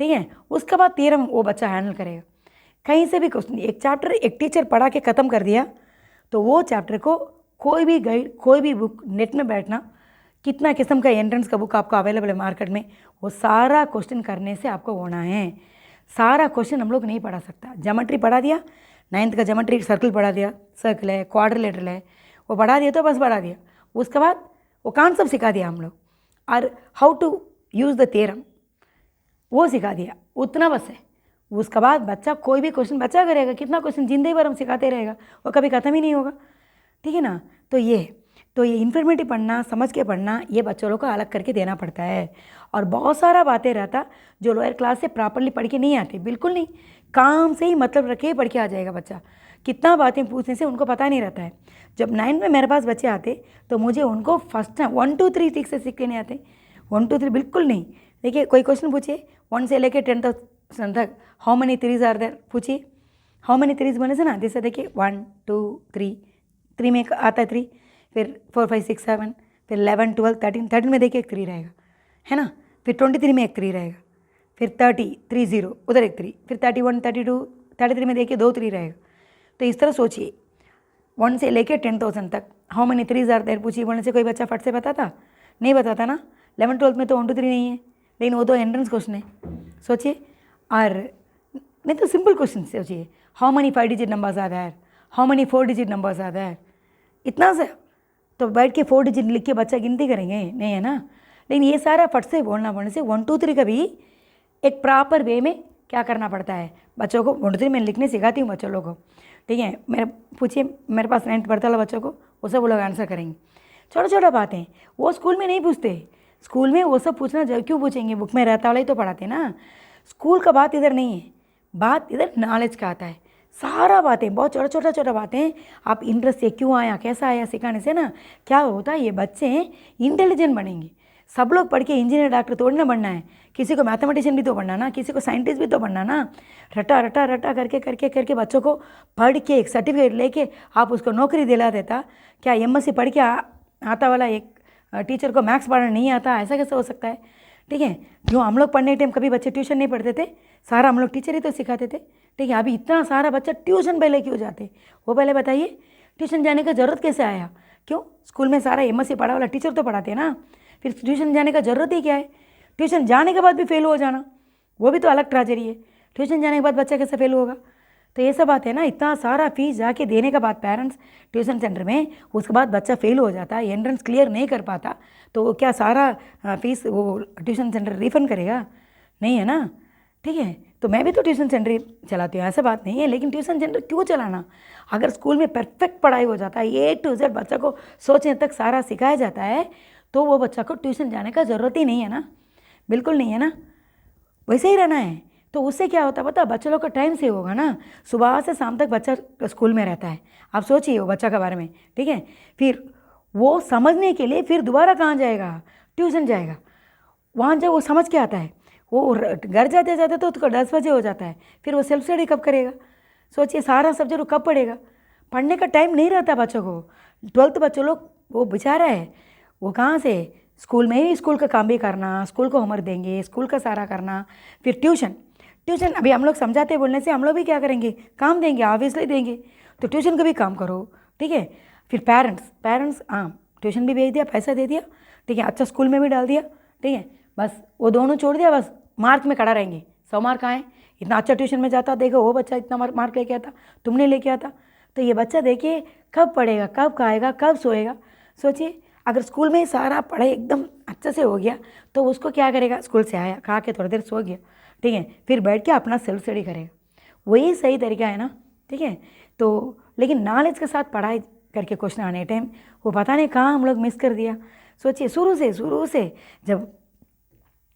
ठीक है। उसके बाद थियरम वो बच्चा हैंडल करेगा। कहीं से भी क्वेश्चन, एक चैप्टर एक टीचर पढ़ा के ख़त्म कर दिया, तो वो चैप्टर को कोई भी गाइड, कोई भी बुक, नेट में बैठना, कितना किस्म का एंट्रेंस का बुक आपको अवेलेबल है मार्केट में, वो सारा क्वेश्चन करने से आपको होना है। सारा क्वेश्चन हम लोग नहीं पढ़ा सकता। ज्योमेट्री पढ़ा दिया, 9th का ज्योमेट्री, सर्कल पढ़ा दिया, सर्कल है, क्वाड्रिलेटरल है, वो पढ़ा दिया तो बस पढ़ा दिया। उसके बाद वो कॉन्सेप्ट सिखा दिया हम लोग, और how to use the theorem वो सिखा दिया, उतना बस है। उसके बाद बच्चा कोई भी क्वेश्चन बच्चा करेगा, कितना क्वेश्चन जिंदगी भर हम सिखाते रहेगा, वो कभी ख़त्म ही नहीं होगा, ठीक है ना। तो ये इन्फॉर्मेटिव पढ़ना, समझ के पढ़ना, ये बच्चों लोग को अलग करके देना पड़ता है। और बहुत सारा बातें रहता जो लोअर क्लास से प्रॉपरली पढ़ के नहीं आते, बिल्कुल नहीं, काम से ही मतलब रखे पढ़ के आ जाएगा बच्चा। कितना बातें पूछने से उनको पता नहीं रहता है। जब 9th में मेरे पास बच्चे आते तो मुझे उनको फर्स्ट 1 2 3 ठीक से सीख के नहीं आते, 1 2 3 बिल्कुल नहीं। देखिए कोई क्वेश्चन पूछिए 1 से लेके 10 तक, how many 3s are there पूछिए, हाउ मेनी 3s बोलने से ना, जैसे देखिए 1 2 3 में आता है 3, फिर 4 5 6 7, फिर 11 12 13 में देखिए एक 3 रहेगा, है ना। फिर 23 में एक 3 रहेगा, फिर 30 3 0 उधर एक 3, फिर 31 32 33 में देखिए 2 3 रहेगा। तो इस तरह सोचिए 1 से लेके 10,000 तक how many 3s are there पूछिए बोलने से कोई बच्चा फट से बताता नहीं, बताता ना। 11 12 में तो 1 2 3 नहीं है, लेकिन वो तो एंट्रेंस क्वेश्चन है, सोचिए। और नहीं तो सिंपल क्वेश्चन सोचिए, how many 5 digit numbers are there, how many 4 digit numbers are there, इतना सा तो बैठ के 4 डिजिट लिख के बच्चा गिनती करेंगे नहीं, है ना। लेकिन ये सारा फट से बोलने से 1 2 3 का भी एक प्रॉपर वे में क्या करना पड़ता है बच्चों को। 1 2 3 मैं लिखने सिखाती हूँ बच्चों लोगों को, ठीक है। मेरे पूछिए, मेरे पास 9th पढ़ता वाला बच्चों को, वो सब वो लोग आंसर करेंगे। छोटा छोटा बातें वो स्कूल में नहीं पूछते, स्कूल में वो सब पूछना क्यों पूछेंगे, बुक में रहता वाला ही तो पढ़ाते ना। स्कूल का बात इधर नहीं है, बात इधर नॉलेज का आता है। सारा बातें बहुत छोटा बातें, आप इंटरेस्ट से क्यों आया, कैसा आया सिखाने से ना क्या होता है, ये बच्चे इंटेलिजेंट बनेंगे। सब लोग पढ़ के इंजीनियर डॉक्टर थोड़ी ना बनना है, किसी को मैथमेटिशियन भी तो बनना ना, किसी को साइंटिस्ट भी तो बनना ना। रटा रटा रटा करके बच्चों को पढ़ के एक सर्टिफिकेट लेके आप उसको नौकरी दिला देता। क्या MSc पढ़ के आता वाला एक टीचर को मैथ्स पढ़ना नहीं आता, ऐसा कैसे हो सकता है, ठीक है। जो हम लोग पढ़ने टाइम कभी बच्चे ट्यूशन नहीं पढ़ते थे, सारा हम लोग टीचर ही तो सिखाते थे, ठीक है। अभी इतना सारा बच्चा ट्यूशन पहले क्यों जाते, वो पहले बताइए। ट्यूशन जाने का ज़रूरत कैसे आया? क्यों? स्कूल में सारा MSc पढ़ा वाला टीचर तो पढ़ाते हैं ना, फिर ट्यूशन जाने का ज़रूरत ही क्या है? ट्यूशन जाने के बाद भी फेल हो जाना, वो भी तो अलग ट्रेजेडी है। ट्यूशन जाने के बाद बच्चा कैसे फेल होगा? तो ये सब बात है ना। इतना सारा फीस जाके देने के बाद पेरेंट्स ट्यूशन सेंटर में, उसके बाद बच्चा फेल हो जाता है, एंट्रेंस क्लियर नहीं कर पाता, तो क्या सारा फीस वो ट्यूशन सेंटर रिफंड करेगा? नहीं है ना, ठीक है। तो मैं भी तो ट्यूशन सेंटर चलाती हूँ, ऐसा बात नहीं है, लेकिन ट्यूशन सेंटर क्यों चलाना? अगर स्कूल में परफेक्ट पढ़ाई हो जाता है, A to Z बच्चा को सोचने तक सारा सिखाया जाता है, तो वो बच्चा को ट्यूशन जाने का ज़रूरत ही नहीं है ना, बिल्कुल नहीं है ना। वैसे ही रहना है। तो उससे क्या होता है पता, बच्चे लोग का टाइम सेव होगा ना। सुबह से शाम तक बच्चा स्कूल में रहता है, आप सोचिए वो बच्चा के बारे में, ठीक है। फिर वो समझने के लिए फिर दोबारा कहाँ जाएगा? ट्यूशन जाएगा। वहाँ जब वो समझ के आता है, वो घर जाते जाते तो उसको 10 बजे हो जाता है, फिर वो सेल्फ स्टडी कब करेगा? सोचिए, सारा सब्जेक्ट वो कब पढ़ेगा? पढ़ने का टाइम नहीं रहता बच्चों को। 12th बच्चों लोग वो बेचारा है, वो कहाँ से? स्कूल में ही स्कूल का काम भी करना, स्कूल को होमवर्क देंगे, स्कूल का सारा करना, फिर ट्यूशन। अभी हम लोग समझाते बोलने से हम लोग भी क्या करेंगे? काम देंगे, ऑब्वियसली देंगे। तो ट्यूशन का भी काम करो, ठीक है। फिर पेरेंट्स हाँ, ट्यूशन भी भेज दिया, पैसा दे दिया, ठीक है, अच्छा स्कूल में भी डाल दिया, ठीक है, बस वो दोनों छोड़ दिया, बस मार्क में खड़ा रहेंगे। 100 मार्क आए, इतना अच्छा ट्यूशन में जाता, देखो वो बच्चा इतना मार्क लेके आता, तुमने लेके आता। तो ये बच्चा देखिए कब पढ़ेगा, कब खाएगा, कब सोएगा? सोचिए, अगर स्कूल में सारा पढ़ाई एकदम अच्छे से हो गया, तो उसको क्या करेगा? स्कूल से आया, खा के थोड़ी देर सो गया, ठीक है, फिर बैठ के अपना सेल्फ स्टडी करेगा। वही सही तरीका है ना, ठीक है। तो लेकिन नॉलेज के साथ पढ़ाई करके क्वेश्चन आने टाइम वो पता नहीं कहाँ हम लोग मिस कर दिया। सोचिए, शुरू से जब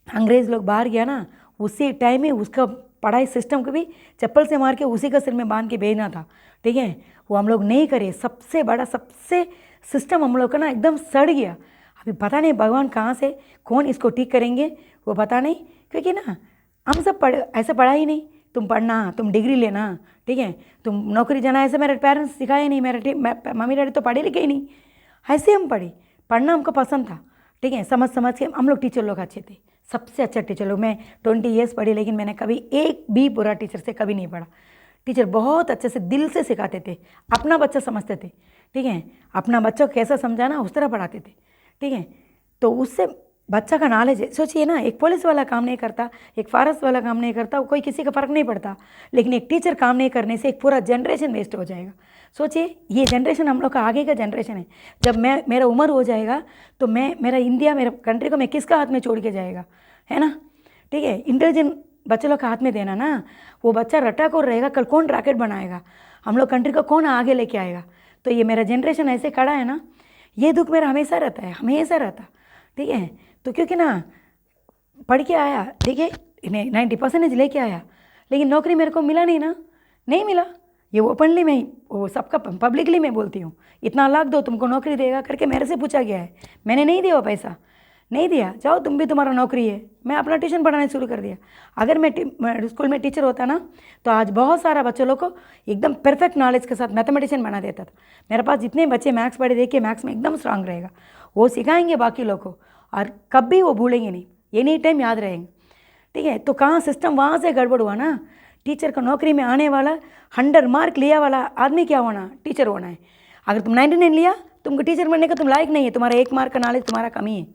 अंग्रेज़ लोग बाहर गया ना, उसी टाइम में उसका पढ़ाई सिस्टम को भी चप्पल से मार के उसी का सिर में बांध के भेजना था, ठीक है। वो हम लोग नहीं करे। सबसे सिस्टम हम लोग का ना एकदम सड़ गया। अभी पता नहीं भगवान कहाँ से कौन इसको ठीक करेंगे, वो पता नहीं। क्योंकि ना हम सब ऐसा पढ़ा ही नहीं। तुम पढ़ना, तुम डिग्री लेना, ठीक है, तुम नौकरी जाना, ऐसे मेरे पेरेंट्स सिखाए नहीं। मेरे मम्मी डैडी तो पढ़े लिखे ही नहीं, ऐसे हम पढ़ना हमको पसंद था, ठीक है। समझ के हम लोग टीचर लोग अच्छे थे, सबसे अच्छा टीचर लोग। मैं 20 ईयर्स पढ़ी, लेकिन मैंने कभी एक भी बुरा टीचर से कभी नहीं पढ़ा। टीचर बहुत अच्छे से दिल से सिखाते थे, अपना बच्चा समझते थे, ठीक है। अपना बच्चा को कैसा समझाना उस तरह पढ़ाते थे, ठीक है। तो उससे बच्चा का नॉलेज है। सोचिए ना, एक पुलिस वाला काम नहीं करता, एक फॉरेस्ट वाला काम नहीं करता, कोई किसी का फ़र्क नहीं पड़ता, लेकिन एक टीचर काम नहीं करने से एक पूरा जनरेशन वेस्ट हो जाएगा। सोचिए, ये जनरेशन हम लोग का आगे का जनरेशन है। जब मेरा उम्र हो जाएगा, तो मेरा इंडिया, मेरा कंट्री को मैं किसका हाथ में छोड़ के जाएगा, है ना, ठीक है। इंटेलिजेंट बच्चे लोग का हाथ में देना ना, वो बच्चा रटा को रहेगा, कल कौन रॉकेट बनाएगा, हम लोग कंट्री को कौन आगे लेके आएगा। तो ये मेरा जनरेशन ऐसे खड़ा है ना, ये दुख मेरा हमेशा रहता, ठीक है। तो क्योंकि ना पढ़ के आया, ठीक है, 90% लेके आया, लेकिन नौकरी मेरे को मिला नहीं ना, नहीं मिला। ये ओपनली मैं, वो सबका पब्लिकली मैं बोलती हूँ, इतना लाख दो तुमको नौकरी देगा करके मेरे से पूछा गया है, मैंने नहीं दिया वो पैसा, नहीं दिया। जाओ तुम भी, तुम्हारा नौकरी है। मैं अपना ट्यूशन पढ़ाना शुरू कर दिया। अगर मैं स्कूल में टीचर होता ना, तो आज बहुत सारा बच्चों लोग को एकदम परफेक्ट नॉलेज के साथ मैथमेटिशियन बना देता था। मेरे पास जितने बच्चे मैथ्स पढ़े, देखिए मैथ्स में एकदम स्ट्रांग रहेगा, वो सिखाएंगे बाकी लोग को, और कभी वो भूलेंगे नहीं, एनी टाइम याद रहेंगे, ठीक है। तो कहाँ सिस्टम वहाँ से गड़बड़ हुआ ना। टीचर का नौकरी में आने वाला 100 मार्क लिया वाला आदमी क्या होना, टीचर होना है। अगर तुम 99 लिया, तुमको टीचर बनने का तुम लायक नहीं है, तुम्हारा 1 मार्क का नॉलेज तुम्हारा कमी है,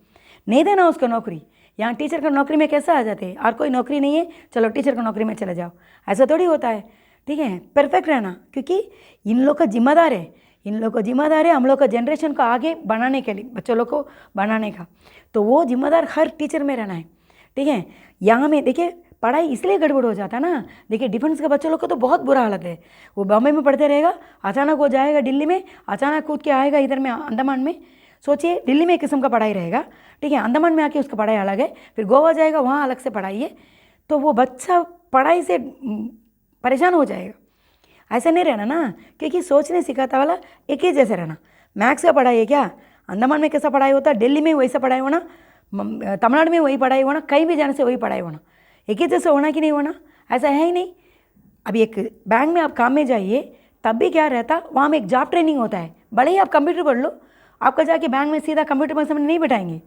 नहीं देना उसको नौकरी। यहाँ टीचर का नौकरी में कैसा आ जाते हैं, और कोई नौकरी नहीं है, चलो टीचर का नौकरी में चले जाओ, ऐसा थोड़ी होता है, ठीक है। परफेक्ट रहना, क्योंकि इन लोग का जिम्मेदार है, हम लोग का जनरेशन को आगे बढ़ाने के लिए, बच्चों लोग को बनाने का। तो वो जिम्मेदार हर टीचर में रहना है, ठीक है। यहाँ में देखिए पढ़ाई इसलिए गड़बड़ हो जाता है ना। देखिए डिफेंस के बच्चों लोग को तो बहुत बुरा हालत है। वो बॉम्बे में पढ़ते रहेगा, अचानक वो जाएगा दिल्ली में, अचानक कूद के आएगा इधर में अंडमान में। सोचिए, दिल्ली में एक किस्म का पढ़ाई रहेगा, ठीक है, अंडमान में आके उसका पढ़ाई अलग है, फिर गोवा जाएगा, वहाँ अलग से पढ़ाई है। तो वो बच्चा पढ़ाई से परेशान हो जाएगा। ऐसा नहीं रहना ना, क्योंकि सोचने सिखाता वाला एक ही जैसे रहना। मैथ्स का पढ़ाई है क्या, अंडमान में कैसा पढ़ाई होता है, दिल्ली में वैसा पढ़ाई होना, तमिलनाडु में वही पढ़ाई होना, कहीं भी जाने से वही पढ़ाई होना, एक ही जैसे होना कि नहीं होना, ऐसा है ही नहीं। अभी एक बैंक में आप काम में जाइए, तब भी क्या रहता, वहाँ में एक जॉब ट्रेनिंग होता है। भले ही आप कंप्यूटर पढ़ लो, आपका जाके बैंक में सीधा कंप्यूटर पर सामने नहीं बैठाएंगे,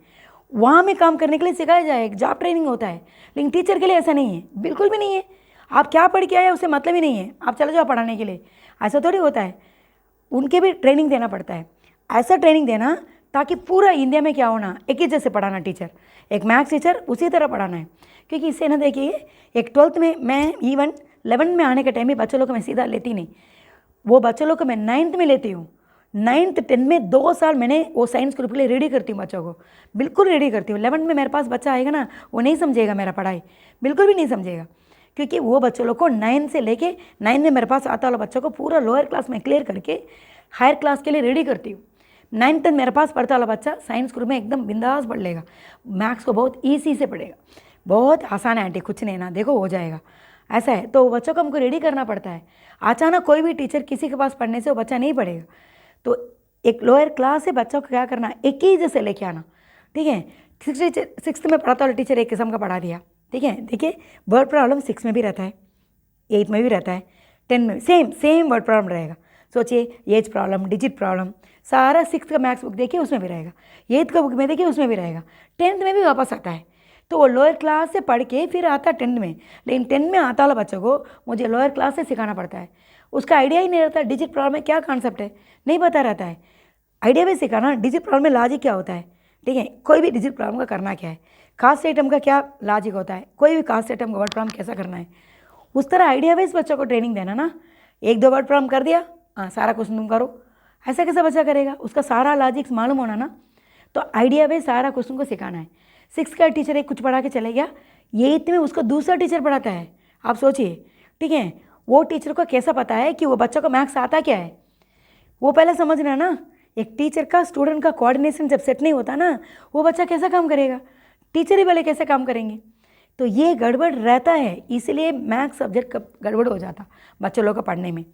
वहाँ में काम करने के लिए सिखाया जाए, जॉब ट्रेनिंग होता है। लेकिन टीचर के लिए ऐसा नहीं है, बिल्कुल भी नहीं है। आप क्या पढ़ के आए उसे मतलब ही नहीं है, आप चले जाओ पढ़ाने के लिए, ऐसा थोड़ी होता है। उनके भी ट्रेनिंग देना पड़ता है। ऐसा ट्रेनिंग देना ताकि पूरा इंडिया में क्या होना, एक ही जैसे पढ़ाना टीचर, एक मैथ्स टीचर उसी तरह पढ़ाना है। क्योंकि इससे ना देखिए, एक 12th में मैं इवन 11th में आने के टाइम में बच्चों लोग को मैं सीधा लेती नहीं, वो बच्चों लोग को मैं 9th में लेती हूँ। 9th 10th में 2 साल मैंने वो साइंस ग्रुप के लिए रेडी करती हूँ बच्चों को, बिल्कुल रेडी करती हूँ। 11th में मेरे पास बच्चा आएगा ना, वो नहीं समझेगा मेरा पढ़ाई, बिल्कुल भी नहीं समझेगा। क्योंकि वो बच्चों लोग को 9 से लेके 9 में मेरे पास आता वाला बच्चों को पूरा लोअर क्लास में क्लियर करके हायर क्लास के लिए रेडी करती हूँ। 9th तक मेरे पास पढ़ता वाला बच्चा साइंस ग्रुप में एकदम बिंदास पढ़ लेगा, मैथ्स को बहुत ईजी से पढ़ेगा, बहुत आसान है आंटी, कुछ नहीं ना, देखो हो जाएगा, ऐसा है। तो बच्चों को हमको रेडी करना पड़ता है। अचानक कोई भी टीचर किसी के पास पढ़ने से वो बच्चा नहीं पढ़ेगा। तो एक लोअर क्लास से बच्चों को क्या करना, एक ही जैसे लेके आना, ठीक है। 6th में पढ़ाता वाला टीचर एक किस्म का पढ़ा दिया, ठीक है। देखिए वर्ड प्रॉब्लम 6 में भी रहता है, 8 में भी रहता है, 10 में सेम वर्ड प्रॉब्लम रहेगा। सोचिए एज प्रॉब्लम, डिजिट प्रॉब्लम, सारा 6th का मैथ्स बुक देखिए उसमें भी रहेगा, 8th का बुक में देखिए उसमें भी रहेगा, 10th में भी वापस आता है। तो वो लोअर क्लास से पढ़ के फिर आता 10th में। लेकिन 10th में आता वाला बच्चों को मुझे लोअर क्लास से सिखाना पड़ता है। उसका आइडिया ही नहीं रहता डिजिट प्रॉब्लम में क्या कॉन्सेप्ट है, नहीं पता रहता है। आइडिया भी सिखाना, डिजिट प्रॉब्लम में लॉजिक क्या होता है, ठीक है, कोई भी डिजिट प्रॉब्लम का करना क्या है, कास्ट आइटम का क्या लॉजिक होता है, कोई भी कास्ट आइटम का वर्ड प्रॉब्लम कैसा करना है, उस तरह आइडिया बेस बच्चों को ट्रेनिंग देना ना। 1-2 वर्ड प्रॉब्लम कर दिया, हाँ सारा क्वेश्चन तुम करो, ऐसा कैसा बच्चा करेगा, उसका सारा लॉजिक्स मालूम होना ना। तो आइडिया बेस सारा क्वेश्चन को सिखाना है। 6th का टीचर एक कुछ पढ़ा के चले गया, 8th में उसको दूसरा टीचर पढ़ाता है, आप सोचिए, ठीक है। वो टीचर को कैसा पता है कि वो बच्चों को मैथ्स आता क्या है, वो पहले समझना ना। एक टीचर का स्टूडेंट का कोऑर्डिनेशन जब सेट नहीं होता ना, वो बच्चा कैसा काम करेगा, टीचर ही पहले कैसे काम करेंगे। तो ये गड़बड़ रहता है, इसलिए मैथ्स सब्जेक्ट गड़बड़ हो जाता बच्चों लोग को पढ़ने में।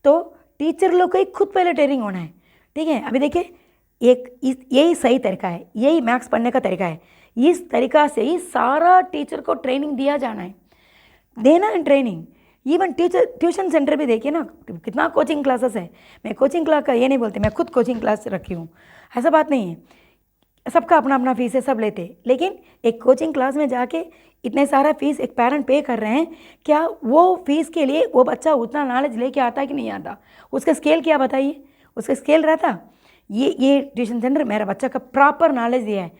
तो टीचर लोग को खुद पहले ट्रेनिंग होना है, ठीक है। अभी देखिए यही सही तरीका है, यही मैथ्स पढ़ने का तरीका है। इस तरीका से ही सारा टीचर को ट्रेनिंग दिया जाना है, देना है ट्रेनिंग। इवन ट्यूशन सेंटर भी देखिए ना, कितना कोचिंग क्लासेस है। मैं कोचिंग क्लास का ये नहीं बोलती, मैं खुद कोचिंग क्लास रखी हूँ, ऐसा बात नहीं है, सबका अपना अपना फीस है, सब लेते। लेकिन एक कोचिंग क्लास में जाके इतने सारा फीस एक पेरेंट पे कर रहे हैं, क्या वो फीस के लिए वो बच्चा उतना नॉलेज लेके आता है कि नहीं आता, उसका स्केल क्या बताइए, उसका स्केल रहता। ये ट्यूशन सेंटर मेरा बच्चा का प्रॉपर नॉलेज दिया है,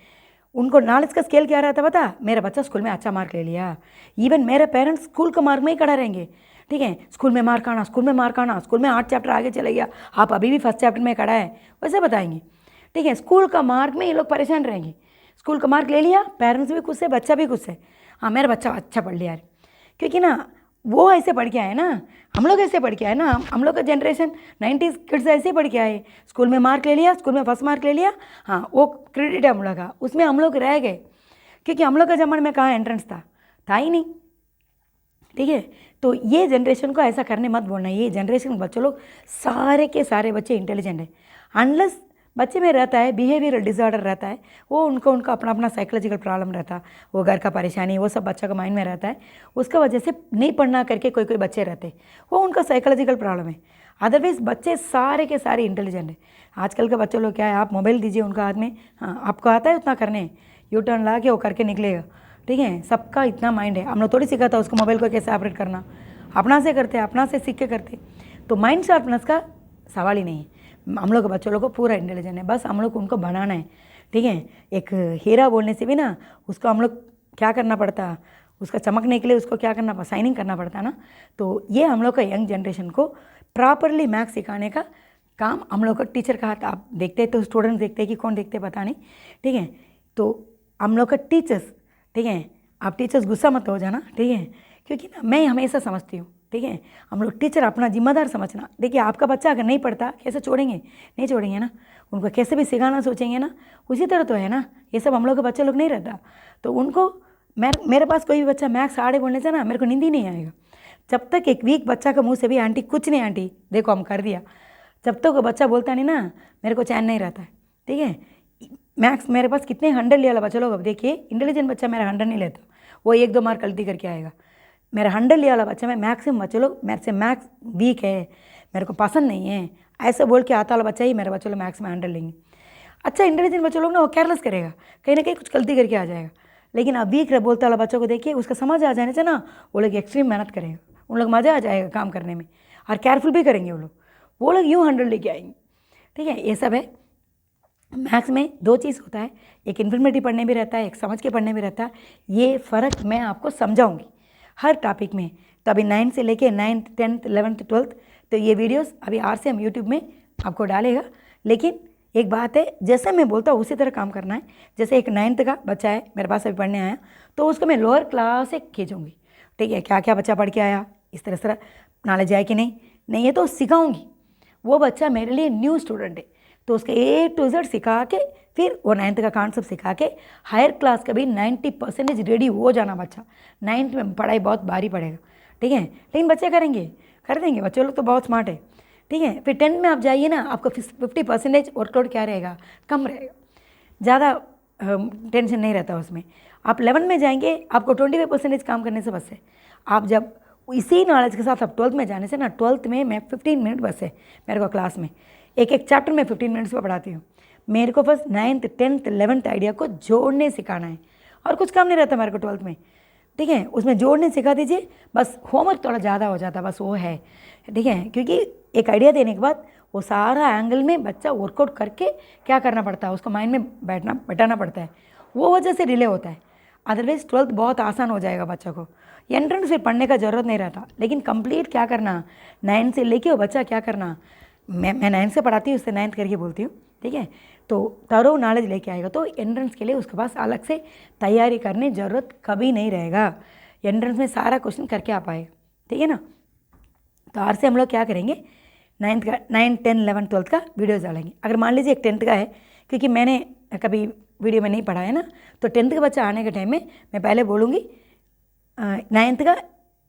उनको नॉलेज का स्केल क्या रहता पता, मेरा बच्चा स्कूल में अच्छा मार्क ले लिया। इवन मेरे पेरेंट्स स्कूल का मार्क में ही खड़ा रहेंगे, ठीक है, स्कूल में मार्क आना, स्कूल में मार्क आना, स्कूल में 8 चैप्टर आगे चले गया, आप अभी भी फर्स्ट चैप्टर में खड़ा है, वैसे बताएंगे, ठीक है। स्कूल का मार्क में ये लोग परेशान रहेंगे। स्कूल का मार्क ले लिया, पेरेंट्स भी खुश है, बच्चा भी खुश है, हाँ मेरा बच्चा अच्छा पढ़ लिया। क्योंकि ना वो ऐसे पढ़ के आए ना, हम लोग ऐसे पढ़ के आए ना, हम लोग का जनरेशन 90s किड्स ऐसे पढ़ के आए। स्कूल में मार्क ले लिया, स्कूल में फर्स्ट मार्क ले लिया, हाँ वो क्रेडिट है हम लोग का, उसमें हम लोग रह गए। क्योंकि हम लोग का ज़माने में कहाँ एंट्रेंस था ही नहीं, ठीक है। तो ये जनरेशन को ऐसा करने मत बोलना। ये जनरेशन बच्चों लोग सारे के सारे बच्चे इंटेलिजेंट है, अनलेस बच्चे में रहता है बिहेवियरल डिसऑर्डर रहता है, वो उनका अपना अपना साइकोलॉजिकल प्रॉब्लम रहता है, वो घर का परेशानी, वो सब बच्चा का माइंड में रहता है, उसका वजह से नहीं पढ़ना करके कोई बच्चे रहते, वो उनका साइकोलॉजिकल प्रॉब्लम है। अदरवाइज बच्चे सारे के सारे इंटेलिजेंट है। आजकल के बच्चों लोग क्या है, आप मोबाइल दीजिए उनका हाथ में, हाँ आपको आता है उतना करने, यू टर्न ला के वो करके निकलेगा, ठीक है। सबका इतना माइंड है, हम लोग थोड़ी सिखाता उसको मोबाइल को कैसे ऑपरेट करना, अपना से करते, अपना से सीख के करते। तो माइंड शार्पनेस का सवाल ही नहीं है। हम लोग बच्चों लोग को पूरा इंटेलिजेंट है, बस हम लोग उनको बनाना है, ठीक है। एक हीरा बोलने से भी ना उसको हम लोग क्या करना पड़ता, उसका चमकने के लिए उसको क्या करना पड़ता, शाइनिंग करना पड़ता ना। तो ये हम लोग का यंग जनरेशन को प्रॉपरली मैथ्स सिखाने का काम हम लोग का टीचर का हाथ। आप देखते तो स्टूडेंट्स देखते हैं कि कौन देखते पता नहीं, ठीक है। तो हम लोग का टीचर्स, ठीक है, आप टीचर्स गुस्सा मत हो जाना, ठीक है, क्योंकि ना मैं हमेशा समझती हूँ, ठीक है, हम लोग टीचर अपना जिम्मेदार समझना। देखिए आपका बच्चा अगर नहीं पढ़ता कैसे छोड़ेंगे, नहीं छोड़ेंगे ना, उनको कैसे भी सिखाना सोचेंगे ना, उसी तरह तो है ना। ये सब हम लोग के बच्चे लोग नहीं रहता, तो उनको मेरे पास कोई भी बच्चा मैथ्स आड़े बोलने से ना मेरे को नींद ही नहीं आएगा। जब तक एक वीक बच्चा का मुँह से भी आंटी कुछ नहीं, आंटी देखो हम कर दिया, जब तक वो बच्चा बोलता नहीं ना मेरे को चैन नहीं रहता है, ठीक है। मैथ्स मेरे पास कितने 100 लिया बच्चा लोग, अब देखिए इंटेलिजेंट बच्चा मेरा 100 नहीं लेता, वो 1-2 मार्क गलती करके आएगा। मेरा 100 लिया वाला बच्चा, मैं मैक्सिमम बच्चे लोग मेरे से मैथ्स वीक है, मेरे को पसंद नहीं है, ऐसे बोल के आता वाला बच्चा ही मेरे बच्चे लोग मैथ्स में 100 लेंगे। अच्छा इंटेलिजेंट बच्चों लोग ना वो केयरलेस करेगा, कहीं ना कहीं कुछ गलती करके आ जाएगा। लेकिन आप वीक बोलता वाला बच्चों को देखिए, उसका समझ आ जाने से ना वो लोग एक्सट्रीम मेहनत करेगा, उन लोग मज़ा आ जाएगा काम करने में, और केयरफुल भी करेंगे वो लोग यूँ 100 लेके आएंगे। ठीक है, ये सब है। मैथ्स में दो चीज़ होता है, एक इन्फॉर्मेटिव पढ़ने भी रहता है, एक समझ के पढ़ने भी रहता है। ये फ़र्क मैं आपको समझाऊंगी हर टॉपिक में। तो अभी 9 से लेके 9th 10th 11th 12th तो ये वीडियोस अभी RCM यूट्यूब में आपको डालेगा। लेकिन एक बात है, जैसे मैं बोलता हूँ उसी तरह काम करना है। जैसे एक 9th का बच्चा है मेरे पास अभी पढ़ने आया, तो उसको मैं लोअर क्लास से खींचूँगी। ठीक है, क्या क्या बच्चा पढ़ के आया, इस तरह नॉलेज है कि नहीं है तो सिखाऊंगी। वो बच्चा मेरे लिए न्यू स्टूडेंट है, तो उसके A to Z सिखा के फिर वो 9th का कॉन्सेप्ट सिखा के हायर क्लास का भी 90% रेडी हो जाना बच्चा। 9th में पढ़ाई बहुत भारी पड़ेगा, ठीक है, लेकिन बच्चे करेंगे, कर देंगे, बच्चे लोग तो बहुत स्मार्ट है। ठीक है, फिर 10th में आप जाइए ना, आपका 50% वर्कलोड क्या रहेगा, कम रहेगा, ज़्यादा टेंशन नहीं रहता उसमें। आप 11 में जाएंगे, आपको 25% काम करने से बस है। आप जब इसी नॉलेज के साथ आप 12th में जाने से ना, 12th में मैं 15 मिनट बस है मेरे को क्लास में, एक चैप्टर में 15 मिनट्स में पढ़ाती हूँ। मेरे को बस 9th 10th 11th आइडिया को जोड़ने सिखाना है, और कुछ काम नहीं रहता मेरे को 12th में। ठीक है, उसमें जोड़ने सिखा दीजिए, बस होमवर्क थोड़ा ज़्यादा हो जाता, बस वो है। ठीक है, क्योंकि एक आइडिया देने के बाद वो सारा एंगल में बच्चा वर्कआउट करके क्या करना पड़ता है, उसको माइंड में बैठाना पड़ता है, वो वजह से डिले होता है। अदरवाइज 12th बहुत आसान हो जाएगा बच्चों को। एंट्रेंस फिर पढ़ने का ज़रूरत नहीं रहता, लेकिन कंप्लीट क्या करना, 9 से लेके वो बच्चा क्या करना, मैं 9 से पढ़ाती हूँ, उससे 9th करके बोलती हूँ। ठीक है, तो तरो नॉलेज लेके आएगा तो एंट्रेंस के लिए उसके पास अलग से तैयारी करने ज़रूरत कभी नहीं रहेगा। एंट्रेंस में सारा क्वेश्चन करके आ पाएगा। ठीक है ना, तो आर से हम लोग क्या करेंगे, 9th का 9 10 11 12th का वीडियोज़ डालेंगे। अगर मान लीजिए एक 10th का है, क्योंकि मैंने कभी वीडियो में नहीं पढ़ा है ना, तो 10th का बच्चा आने के टाइम में मैं पहले बोलूँगी 9th का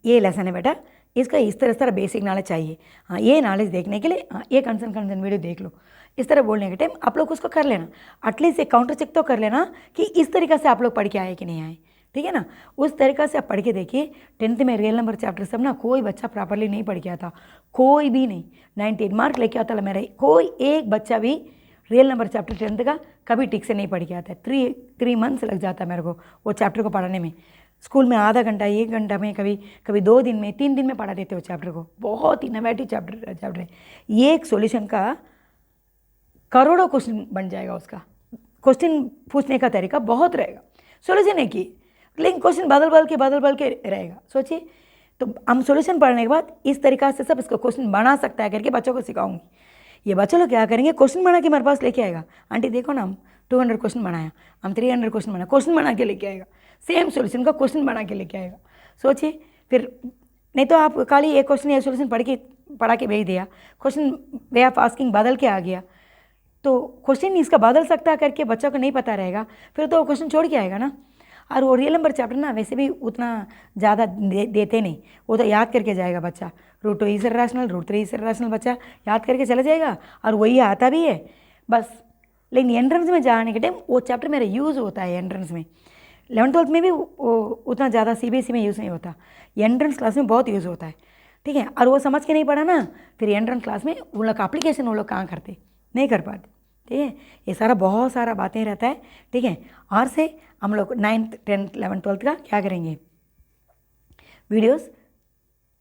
ये लेसन है बेटा, इसका इस तरह बेसिक नॉलेज चाहिए, हाँ ये नॉलेज देखने के लिए ये कंसर्न वीडियो देख लो। इस तरह बोलने के टाइम आप लोग उसको कर लेना, एटलीस्ट एक काउंटर चेक तो कर लेना कि इस तरीक़ा से आप लोग पढ़ के आए कि नहीं आए। ठीक है ना, उस तरीक़ा से आप पढ़ के देखिए। 10th में रियल नंबर चैप्टर सब ना कोई बच्चा प्रॉपरली नहीं पढ़ के आता, कोई भी नहीं। 98 मार्क लेके आता मेरा कोई एक बच्चा भी रियल नंबर चैप्टर 10th का कभी ठीक से नहीं पढ़ के आता है। 3 मंथ्स लग जाता है मेरे को वो चैप्टर को पढ़ाने में। स्कूल में आधा घंटा 1 घंटा में, कभी 2 दिन में 3 दिन में पढ़ा देते हो चैप्टर को। बहुत इनोवेटिव चैप्टर है ये। एक सॉल्यूशन का करोड़ों क्वेश्चन बन जाएगा, उसका क्वेश्चन पूछने का तरीका बहुत रहेगा। सॉल्यूशन है कि, लेकिन क्वेश्चन बदल के रहेगा। सोचिए, तो हम सॉल्यूशन पढ़ने के बाद इस तरीका से सब इसको क्वेश्चन बना सकता है करके बच्चों को सिखाऊंगी। ये बच्चों लोग क्या करेंगे, क्वेश्चन बना के मेरे पास लेके आएगा, आंटी देखो ना हम 200 क्वेश्चन बनाया, हम 300 क्वेश्चन बनाया, क्वेश्चन बना के लेके आएगा, सेम सॉल्यूशन का क्वेश्चन बना के लेके आएगा। सोचिए, फिर नहीं तो आप खाली एक क्वेश्चन या सॉल्यूशन पढ़ा के भेज दिया, क्वेश्चन वे ऑफ आस्किंग बदल के आ गया, तो क्वेश्चन इसका बदल सकता है करके बच्चों को नहीं पता रहेगा, फिर तो वो क्वेश्चन छोड़ के आएगा ना। और वो रियल नंबर चैप्टर ना वैसे भी उतना ज़्यादा देते नहीं, वो तो याद करके जाएगा बच्चा। √2 इज इरैशनल, √3 इज इरैशनल बच्चा याद करके चला जाएगा, और वही आता भी है बस। लेकिन एंट्रेंस में जाने के टाइम वो चैप्टर मेरा यूज़ होता है। एंट्रेंस में 11th 12th में भी उतना ज़्यादा CBSE में यूज़ नहीं होता, एंट्रेंस क्लास में बहुत यूज़ होता है। ठीक है, और वो समझ के नहीं पढ़ा ना, फिर एंट्रेंस क्लास में उन लोग का एप्लीकेशन वो लोग कहाँ करते, नहीं कर पाते। ठीक है, ये सारा बहुत सारा बातें रहता है। ठीक है, और से हम लोग 9th 10th 11th 12th का क्या करेंगे, वीडियोस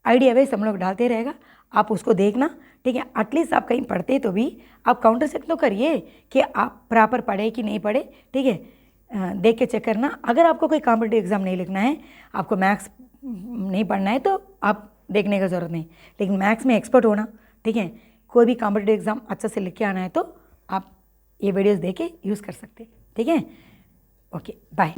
आइडिया वाइज हम लोग डालते रहेगा, आप उसको देखना। ठीक है, एटलीस्ट आप कहीं पढ़ते तो भी आप काउंटर चेक तो करिए कि आप प्रॉपर पढ़े कि नहीं पढ़े। ठीक है, देख के चेक करना। अगर आपको कोई कॉम्पिटिटिव एग्ज़ाम नहीं लिखना है, आपको मैथ्स नहीं पढ़ना है, तो आप देखने का ज़रूरत नहीं, लेकिन मैथ्स में एक्सपर्ट होना। ठीक है, कोई भी कॉम्पिटिटिव एग्ज़ाम अच्छा से लिख के आना है तो आप ये वीडियोस देख के यूज़ कर सकते हैं। ठीक है, ओके बाय।